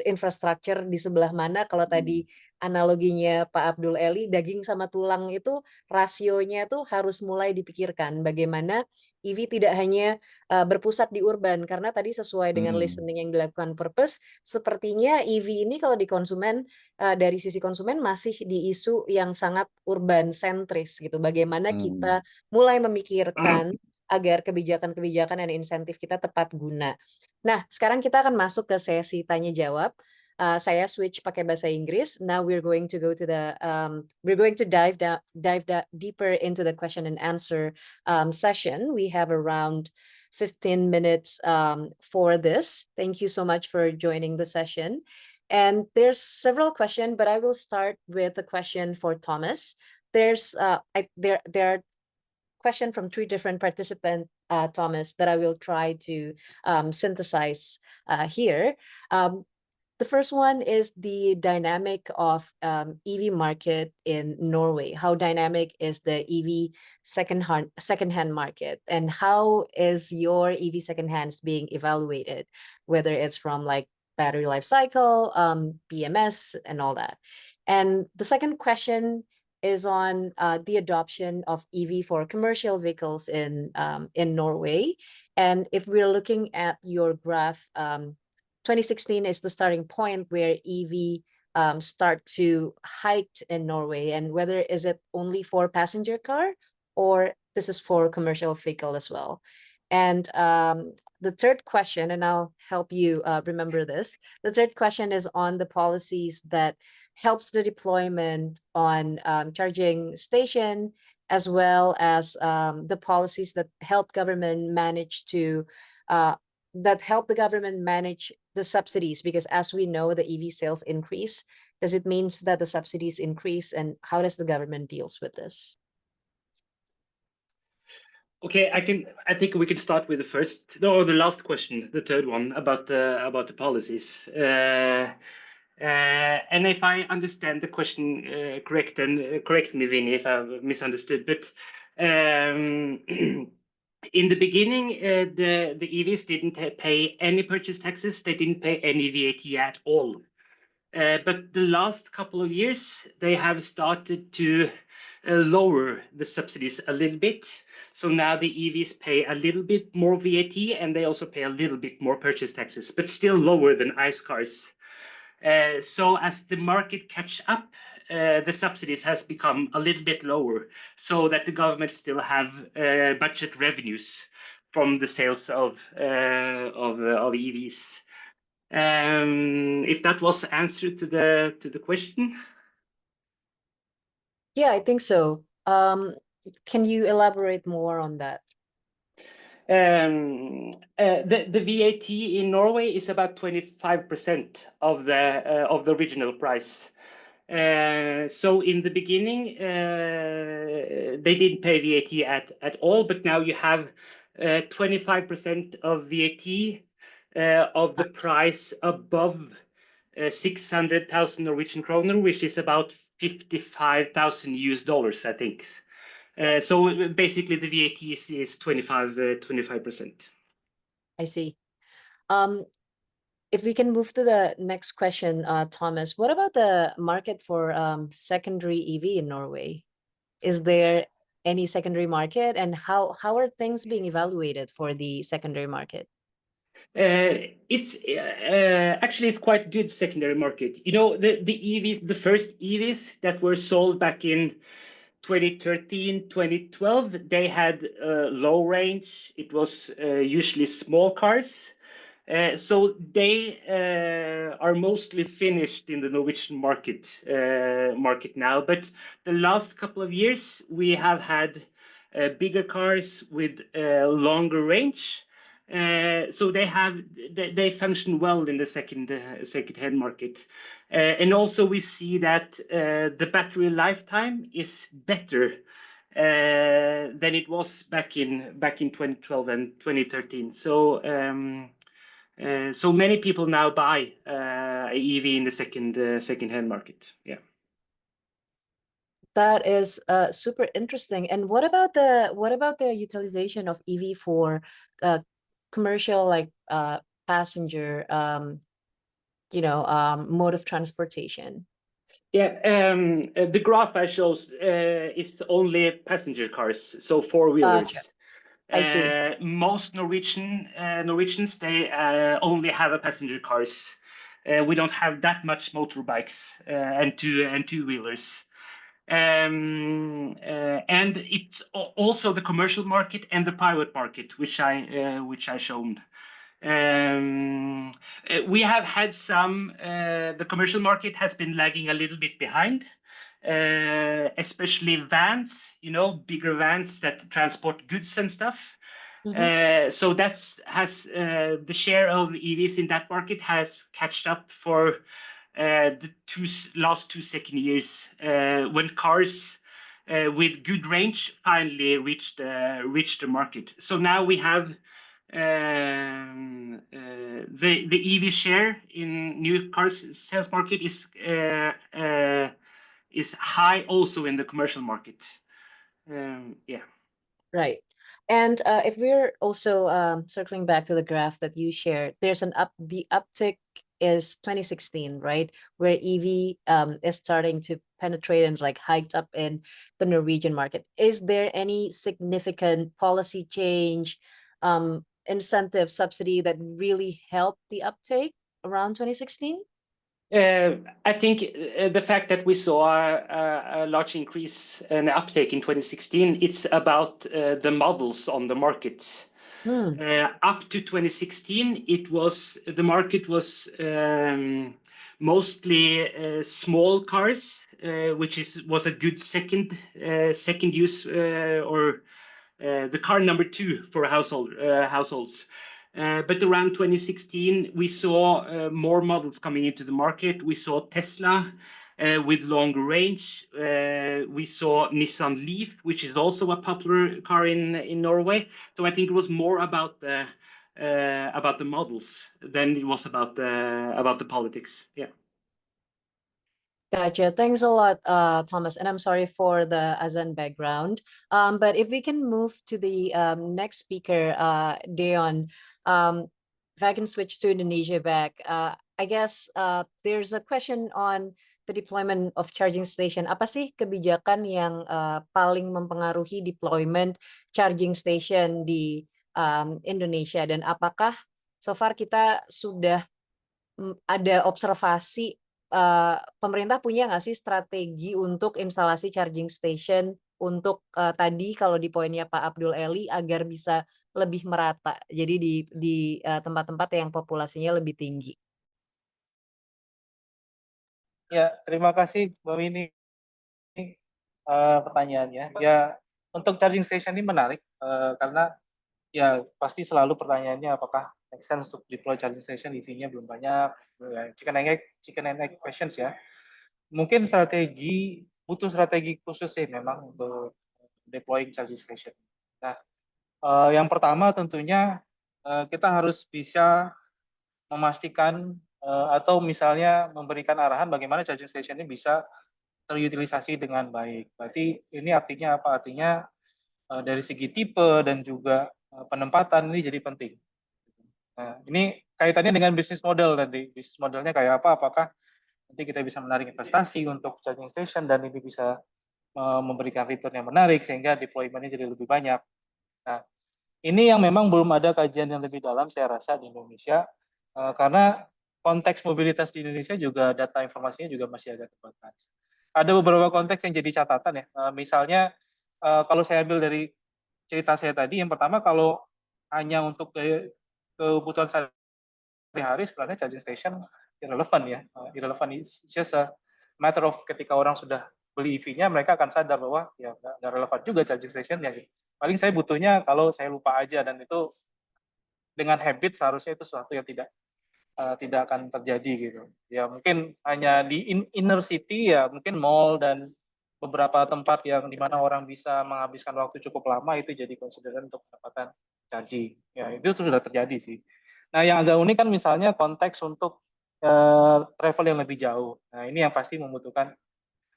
infrastructure di sebelah mana. Kalau tadi analoginya Pak Abdul Eli, daging sama tulang itu rasionya tuh harus mulai dipikirkan. Bagaimana EV tidak hanya berpusat di urban, karena tadi sesuai dengan listening yang dilakukan purpose, sepertinya EV ini kalau di konsumen, dari sisi konsumen masih di isu yang sangat urban sentris gitu. Bagaimana kita mulai memikirkan agar kebijakan-kebijakan dan insentif kita tepat guna. Nah, sekarang kita akan masuk ke sesi tanya jawab. Saya switch pakai bahasa Inggris. Now we're going to go to dive deeper into the question and answer session. We have around 15 minutes for this. Thank you so much for joining the session. And there's several questions, but I will start with a question for Thomas. There are question from 3 different participants, Thomas, that I will try to synthesize here. The first one is the dynamic of EV market in Norway. How dynamic is the EV secondhand market, and how is your EV secondhands being evaluated, whether it's from like battery life cycle, BMS, and all that. And the second question is on the adoption of EV for commercial vehicles in Norway. And if we're looking at your graph, 2016 is the starting point where EV start to hike in Norway, and whether is it only for passenger car or this is for commercial vehicle as well. And the third question, and I'll help you remember this, the third question is on the policies that helps the deployment on charging station, as well as the policies that help government manage to the government manage the subsidies, because as we know, the EV sales increase. Does it mean that the subsidies increase, and how does the government deals with this? Okay, I think we can start with the last question, the third one about the policies. And if I understand the question correct, and correct me, Vinny, if I've misunderstood, but in the beginning, the EVs didn't pay any purchase taxes. They didn't pay any VAT at all. But the last couple of years, they have started to lower the subsidies a little bit. So now the EVs pay a little bit more VAT, and they also pay a little bit more purchase taxes, but still lower than ICE cars. So as the market catch up, the subsidies has become a little bit lower, so that the government still have budget revenues from the sales of EVs. If that was answer to the question. Yeah, I think so. Can you elaborate more on that? The VAT in Norway is about 25% of the original price. So in the beginning, they didn't pay VAT at all, but now you have 25% of VAT of the price above 600,000 Norwegian kroner, which is about $55,000, I think. So basically, the VAT is 25%. I see. If we can move to the next question, Thomas, what about the market for secondary EV in Norway? Is there any secondary market, and how are things being evaluated for the secondary market? It's actually it's quite good secondary market. You know, the EVs, the first EVs that were sold back in 2013, 2012, they had low range. It was usually small cars. So they are mostly finished in the Norwegian market now. But the last couple of years, we have had bigger cars with longer range. So they function well in the second-hand market. And also we see that the battery lifetime is better than it was back in 2012 and 2013. So so many people now buy a EV in the second-hand market. Yeah. That is super interesting. And what about the utilization of EV for commercial, like passenger, mode of transportation? Yeah, the graph I shows is only passenger cars, so four-wheelers. Gotcha. I see. Most Norwegians, they only have a passenger cars. We don't have that much motorbikes and two-wheelers. And it's also the commercial market and the private market, which I shown. We have had some. The commercial market has been lagging a little bit behind, especially vans. You know, bigger vans that transport goods and stuff. So the share of EVs in that market has catched up for the last 2 second years when cars with good range finally reached the market. So now we have the EV share in new car sales market is high also in the commercial market. Yeah. Right. And if we're also circling back to the graph that you shared, there's the uptick is 2016, right? Where EV is starting to penetrate and like hiked up in the Norwegian market. Is there any significant policy change, incentive, subsidy that really helped the uptake around 2016? I think the fact that we saw a large increase and uptake in 2016, it's about the models on the market. Up to 2016, the market was mostly small cars, which was a good second use or the car number 2 for households. But around 2016, we saw more models coming into the market. We saw Tesla with longer range. We saw Nissan Leaf, which is also a popular car in Norway. So I think it was more about the models than it was about the politics. Yeah. Gotcha. Thanks a lot, Thomas. And I'm sorry for the Azan background. But if we can move to the next speaker, Deon, if I can switch to Indonesia back, I guess there's a question on the deployment of charging station. Apa sih kebijakan yang paling mempengaruhi deployment charging station di Indonesia? Dan apakah so far kita sudah ada observasi pemerintah punya nggak sih strategi untuk instalasi charging station untuk tadi kalau di poinnya Pak Abdul Eli agar bisa lebih merata, jadi di tempat-tempat yang populasinya lebih tinggi? Ya, terima kasih Mbak Winnie pertanyaannya. Ya, untuk charging station ini menarik karena ya pasti selalu pertanyaannya apakah make sense untuk deploy charging station, EV-nya belum banyak, ya, chicken and egg questions ya. Mungkin butuh strategi khusus sih memang untuk deploying charging station. Nah, yang pertama tentunya kita harus bisa memastikan atau misalnya memberikan arahan bagaimana charging station ini bisa terutilisasi dengan baik. Berarti ini artinya apa? Artinya dari segi tipe dan juga penempatan ini jadi penting. Nah, ini kaitannya dengan bisnis model nanti. Bisnis modelnya kayak apa? Apakah nanti kita bisa menarik investasi untuk charging station dan ini bisa memberikan return yang menarik sehingga deployment-nya jadi lebih banyak. Nah, ini yang memang belum ada kajian yang lebih dalam saya rasa di Indonesia, karena konteks mobilitas di Indonesia juga data informasinya juga masih agak terbatas. Ada beberapa konteks yang jadi catatan ya, misalnya kalau saya ambil dari cerita saya tadi, yang pertama kalau hanya untuk kebutuhan sehari-hari sebenarnya charging station irrelevant ya, irrelevant is just a matter of ketika orang sudah beli EV-nya mereka akan sadar bahwa ya nggak relevan juga charging station-nya gitu. Paling saya butuhnya kalau saya lupa aja, dan itu dengan habit seharusnya itu sesuatu yang tidak akan terjadi gitu. Ya mungkin hanya di inner city ya mungkin mall dan beberapa tempat yang di mana orang bisa menghabiskan waktu cukup lama itu jadi consideran untuk pendapatan charging. Ya itu sudah terjadi sih. Nah yang agak unik kan misalnya konteks untuk travel yang lebih jauh. Nah ini yang pasti membutuhkan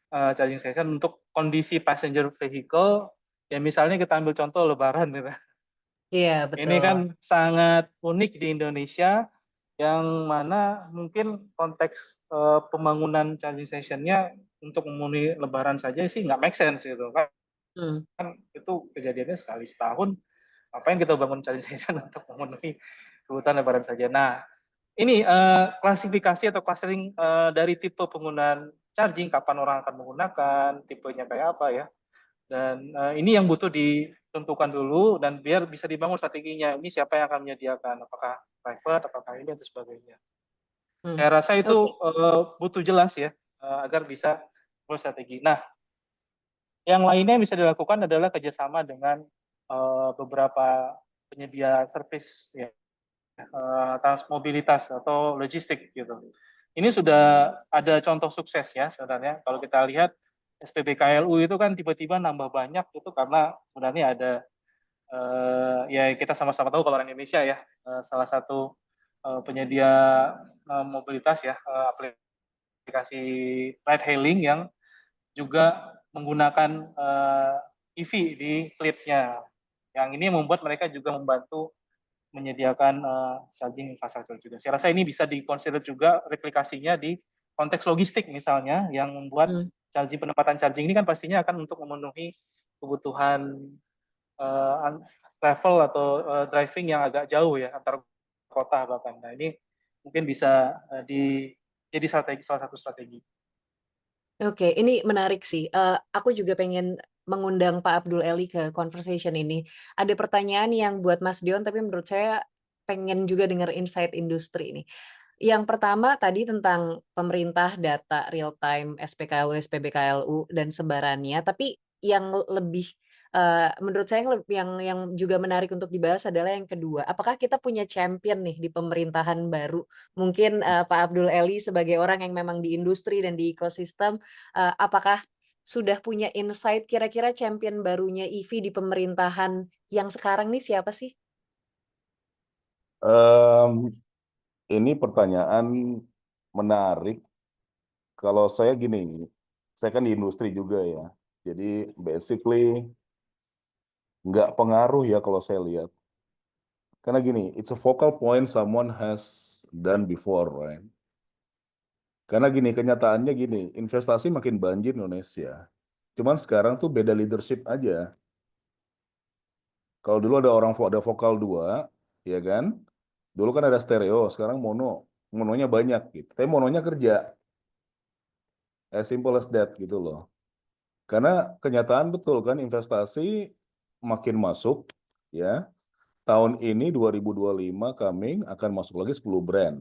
charging station untuk kondisi passenger vehicle. Ya misalnya kita ambil contoh Lebaran gitu. Iya, Ini betul. kan sangat unik di Indonesia, yang mana mungkin konteks pembangunan charging station-nya untuk memenuhi Lebaran saja sih nggak make sense gitu kan. Hmm. Itu kejadiannya sekali setahun, ngapain kita bangun charging station untuk memenuhi kebutuhan Lebaran saja. Nah, ini klasifikasi atau clustering dari tipe penggunaan charging, kapan orang akan menggunakan, tipenya kayak apa ya. Dan ini yang butuh ditentukan dulu dan biar bisa dibangun strateginya. Ini siapa yang akan menyediakan? Apakah private, apakah ini atau sebagainya. Saya rasa itu Oke. butuh jelas ya agar bisa strategi. Nah, yang lainnya yang bisa dilakukan adalah kerjasama dengan beberapa penyedia service ya, transmobilitas atau logistik gitu. Ini sudah ada contoh sukses ya sebenarnya. Kalau kita lihat SPBKLU itu kan tiba-tiba nambah banyak itu karena sebenarnya ada ya kita sama-sama tahu kalau orang Indonesia ya salah satu penyedia mobilitas ya aplikasi ride hailing yang juga menggunakan EV di fleet-nya. Yang ini membuat mereka juga membantu menyediakan charging infrastruktur juga. Saya rasa ini bisa dikonsider juga replikasinya di konteks logistik misalnya, yang membuat penempatan charging ini kan pastinya akan untuk memenuhi kebutuhan travel atau driving yang agak jauh ya antar kota bahkan. Nah ini mungkin bisa jadi salah satu strategi. Oke, ini menarik sih. Aku juga pengen mengundang Pak Abdul Eli ke conversation ini. Ada pertanyaan yang buat Mas Dion, tapi menurut saya pengen juga dengar insight industri ini. Yang pertama tadi tentang pemerintah data real time SPKLU, SPBKLU dan sebarannya, tapi yang lebih menurut saya yang juga menarik untuk dibahas adalah yang kedua. Apakah kita punya champion nih di pemerintahan baru? Mungkin Pak Abdul Eli sebagai orang yang memang di industri dan di ekosistem, apakah sudah punya insight kira-kira champion barunya EV di pemerintahan yang sekarang nih siapa sih? Ini pertanyaan menarik. Kalau saya gini, saya kan di industri juga ya. Jadi basically nggak pengaruh ya kalau saya lihat. Karena gini, it's a focal point someone has done before, right? Karena gini, kenyataannya gini, investasi makin banjir Indonesia. Cuman sekarang tuh beda leadership aja. Kalau dulu ada vokal 2, ya kan? Dulu kan ada stereo, sekarang mono. Mononya banyak gitu. Tapi mononya kerja. As simple as that gitu loh. Karena kenyataan betul kan investasi makin masuk ya. Tahun ini 2025 coming akan masuk lagi 10 brand.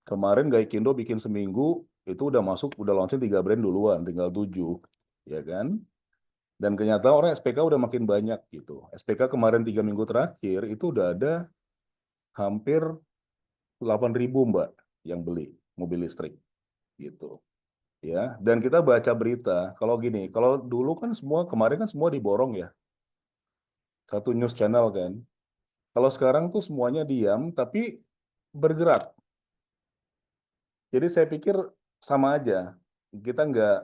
Kemarin Gaikindo bikin seminggu itu udah masuk, udah launching 3 brand duluan, tinggal 7, ya kan? Dan kenyataan orang SPK udah makin banyak gitu. SPK kemarin 3 minggu terakhir itu udah ada hampir 8.000 Mbak yang beli mobil listrik gitu. Ya, dan kita baca berita, kalau gini, kalau dulu kan kemarin kan semua diborong ya. Satu news channel kan. Kalau sekarang tuh semuanya diam tapi bergerak. Jadi saya pikir sama aja. Kita nggak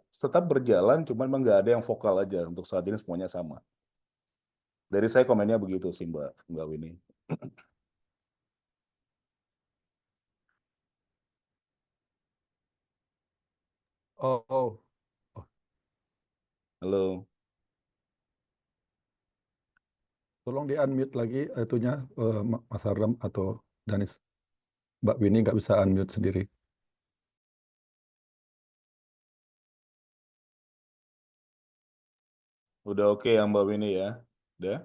tetap berjalan, cuman memang nggak ada yang vokal aja untuk saat ini semuanya sama. Dari saya komennya begitu sih Mbak Winnie. Oh, Halo. Tolong di-unmute lagi itunya Mas Hardam atau Danis. Mbak Winnie nggak bisa unmute sendiri. Udah oke ya Mbak Winnie ya? Udah?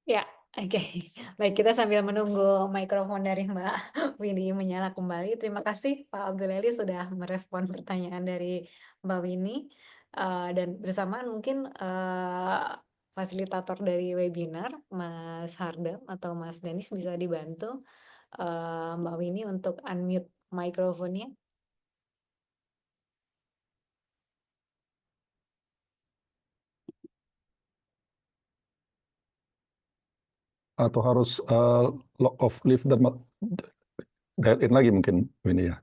Ya, oke. Baik, kita sambil menunggu mikrofon dari Mbak Winnie menyala kembali. Terima kasih Pak Abdul Eli sudah merespon pertanyaan dari Mbak Winnie. Dan bersamaan mungkin fasilitator dari webinar, Mas Hardam atau Mas Danis bisa dibantu Mbak Winnie untuk unmute mikrofonnya. Atau harus lock off live dan dial in lagi mungkin Winnie ya.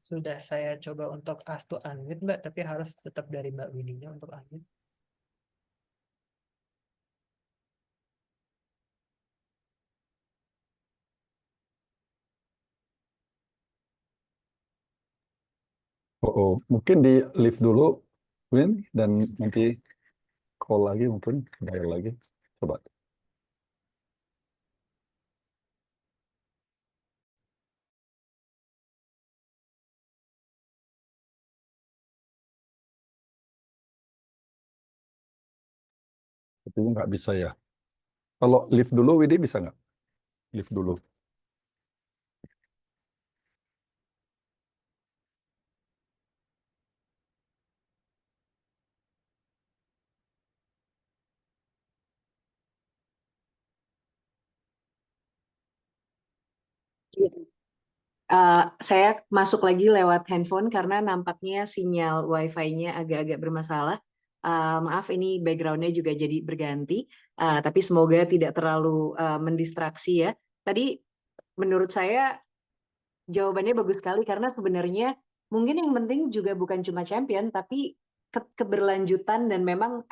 Sudah saya coba untuk ask to unmute, Mbak, tapi harus tetap dari Mbak Winnie-nya untuk unmute. Mungkin di leave dulu Win dan nanti call lagi mungkin dial lagi. Coba. Sepertinya nggak bisa ya. Kalau leave dulu, Widi bisa nggak? Leave dulu. Saya masuk lagi lewat handphone karena nampaknya sinyal Wi-Fi-nya agak-agak bermasalah. Maaf, ini background-nya juga jadi berganti, tapi semoga tidak terlalu mendistraksi ya. Tadi menurut saya jawabannya bagus sekali karena sebenarnya mungkin yang penting juga bukan cuma champion, tapi keberlanjutan dan memang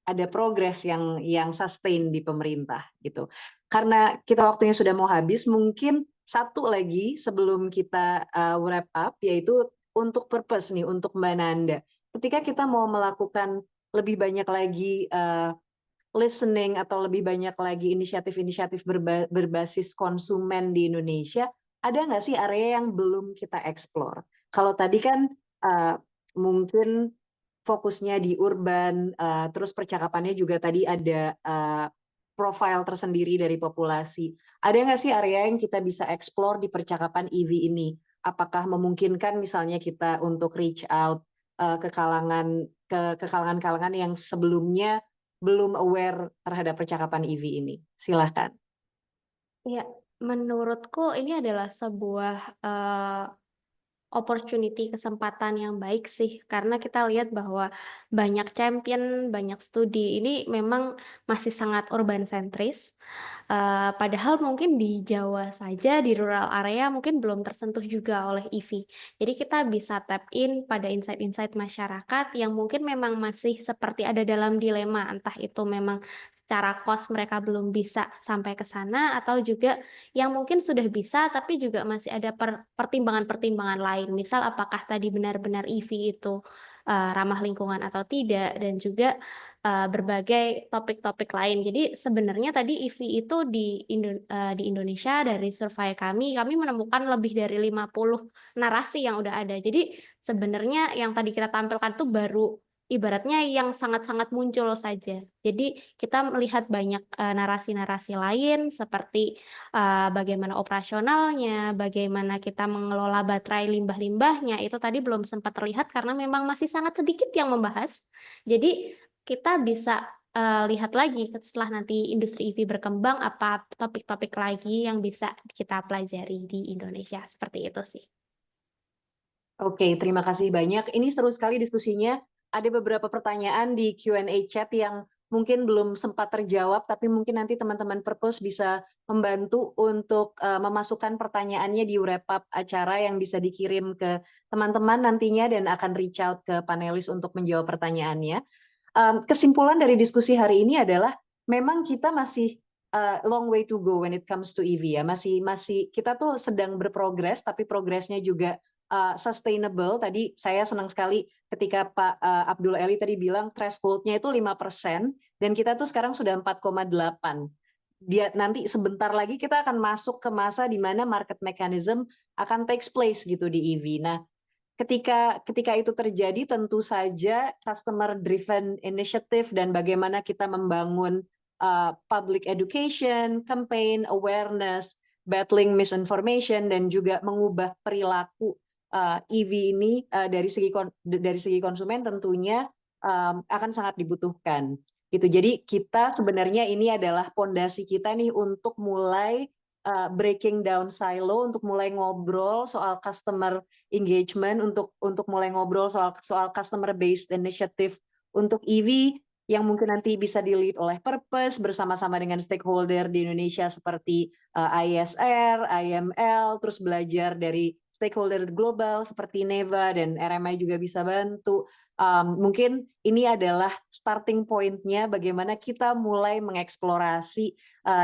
ada progres yang sustain di pemerintah gitu. Karena kita waktunya sudah mau habis, mungkin satu lagi sebelum kita wrap up, yaitu untuk purpose nih, untuk Mbak Nanda. Ketika kita mau melakukan lebih banyak lagi listening atau lebih banyak lagi inisiatif-inisiatif berbasis konsumen di Indonesia, ada nggak sih area yang belum kita explore? Kalau tadi kan mungkin fokusnya di urban, terus percakapannya juga tadi ada profil tersendiri dari populasi. Ada nggak sih area yang kita bisa explore di percakapan EV ini? Apakah memungkinkan misalnya kita untuk reach out ke kalangan-kalangan yang sebelumnya belum aware terhadap percakapan EV ini? Silahkan. Ya, menurutku ini adalah sebuah opportunity, kesempatan yang baik sih, karena kita lihat bahwa banyak champion, banyak studi ini memang masih sangat urban sentris. Padahal mungkin di Jawa saja, di rural area mungkin belum tersentuh juga oleh EV. Jadi kita bisa tap in pada insight-insight masyarakat yang mungkin memang masih seperti ada dalam dilema, entah itu memang secara cost mereka belum bisa sampai ke sana, atau juga yang mungkin sudah bisa tapi juga masih ada pertimbangan-pertimbangan lain. Misal apakah tadi benar-benar EV itu ramah lingkungan atau tidak, dan juga berbagai topik-topik lain. Jadi sebenarnya tadi EV itu di Indonesia dari survei kami menemukan lebih dari 50 narasi yang udah ada. Jadi sebenarnya yang tadi kita tampilkan tuh baru ibaratnya yang sangat-sangat muncul saja. Jadi kita melihat banyak narasi-narasi lain seperti bagaimana operasionalnya, bagaimana kita mengelola baterai limbah-limbahnya, itu tadi belum sempat terlihat karena memang masih sangat sedikit yang membahas. Jadi kita bisa lihat lagi setelah nanti industri EV berkembang, apa topik-topik lagi yang bisa kita pelajari di Indonesia. Seperti itu sih. Oke, terima kasih banyak. Ini seru sekali diskusinya. Ada beberapa pertanyaan di Q&A chat yang mungkin belum sempat terjawab, tapi mungkin nanti teman-teman Purpose bisa membantu untuk memasukkan pertanyaannya di wrap up acara yang bisa dikirim ke teman-teman nantinya dan akan reach out ke panelis untuk menjawab pertanyaannya. Kesimpulan dari diskusi hari ini adalah memang kita masih long way to go when it comes to EV ya. Masih kita tuh sedang berprogres, tapi progresnya juga sustainable. Tadi saya senang sekali ketika Pak Abdul Eli tadi bilang threshold-nya itu 5% dan kita tuh sekarang sudah 4,8. Dia nanti sebentar lagi kita akan masuk ke masa di mana market mechanism akan takes place gitu di EV. Nah, ketika itu terjadi tentu saja customer driven initiative dan bagaimana kita membangun public education, campaign, awareness, battling misinformation dan juga mengubah perilaku EV ini dari segi konsumen tentunya akan sangat dibutuhkan. Gitu. Jadi kita sebenarnya ini adalah pondasi kita nih untuk mulai breaking down silo, untuk mulai ngobrol soal customer engagement, untuk mulai ngobrol soal customer based initiative untuk EV yang mungkin nanti bisa di-lead oleh Purpose bersama-sama dengan stakeholder di Indonesia seperti ISR, IML, terus belajar dari stakeholder global seperti Neva dan RMI juga bisa bantu. Mungkin ini adalah starting point-nya bagaimana kita mulai mengeksplorasi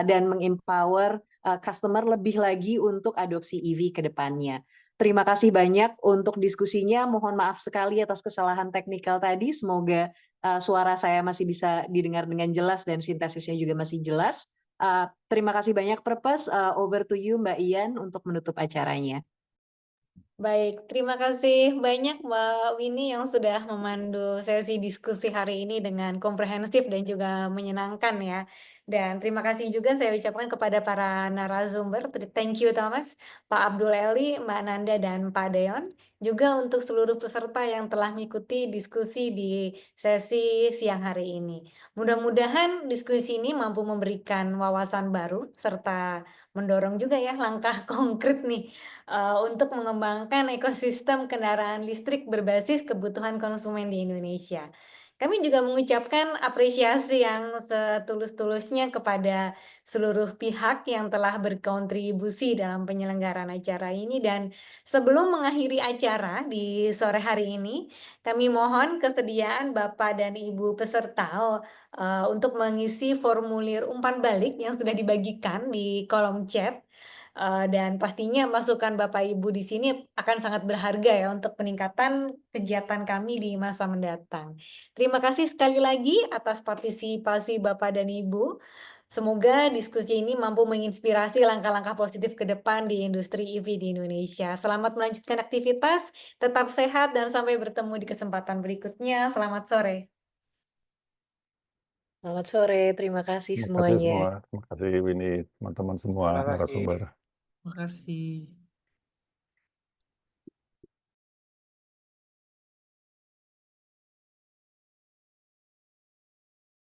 dan mengempower customer lebih lagi untuk adopsi EV ke depannya. Terima kasih banyak untuk diskusinya. Mohon maaf sekali atas kesalahan teknikal tadi. Semoga suara saya masih bisa didengar dengan jelas dan sintesisnya juga masih jelas. Terima kasih banyak Purpose. Over to you Mbak Ian untuk menutup acaranya. Baik, terima kasih banyak Mbak Winnie yang sudah memandu sesi diskusi hari ini dengan komprehensif dan juga menyenangkan ya. Dan terima kasih juga saya ucapkan kepada para narasumber. Thank you Thomas, Pak Abdul Eli, Mbak Nanda, dan Pak Deon. Juga untuk seluruh peserta yang telah mengikuti diskusi di sesi siang hari ini. Mudah-mudahan diskusi ini mampu memberikan wawasan baru serta mendorong juga ya langkah konkret nih untuk mengembangkan ekosistem kendaraan listrik berbasis kebutuhan konsumen di Indonesia. Kami juga mengucapkan apresiasi yang setulus-tulusnya kepada seluruh pihak yang telah berkontribusi dalam penyelenggaraan acara ini. Dan sebelum mengakhiri acara di sore hari ini, kami mohon kesediaan Bapak dan Ibu peserta untuk mengisi formulir umpan balik yang sudah dibagikan di kolom chat. Dan pastinya masukan Bapak Ibu di sini akan sangat berharga ya untuk peningkatan kegiatan kami di masa mendatang. Terima kasih sekali lagi atas partisipasi Bapak dan Ibu. Semoga diskusi ini mampu menginspirasi langkah-langkah positif ke depan di industri EV di Indonesia. Selamat melanjutkan aktivitas, tetap sehat dan sampai bertemu di kesempatan berikutnya. Selamat sore. Selamat sore, terima kasih Terima kasih semuanya. semua. Terima kasih Winnie, teman-teman semua Terima kasih. narasumber. Makasih.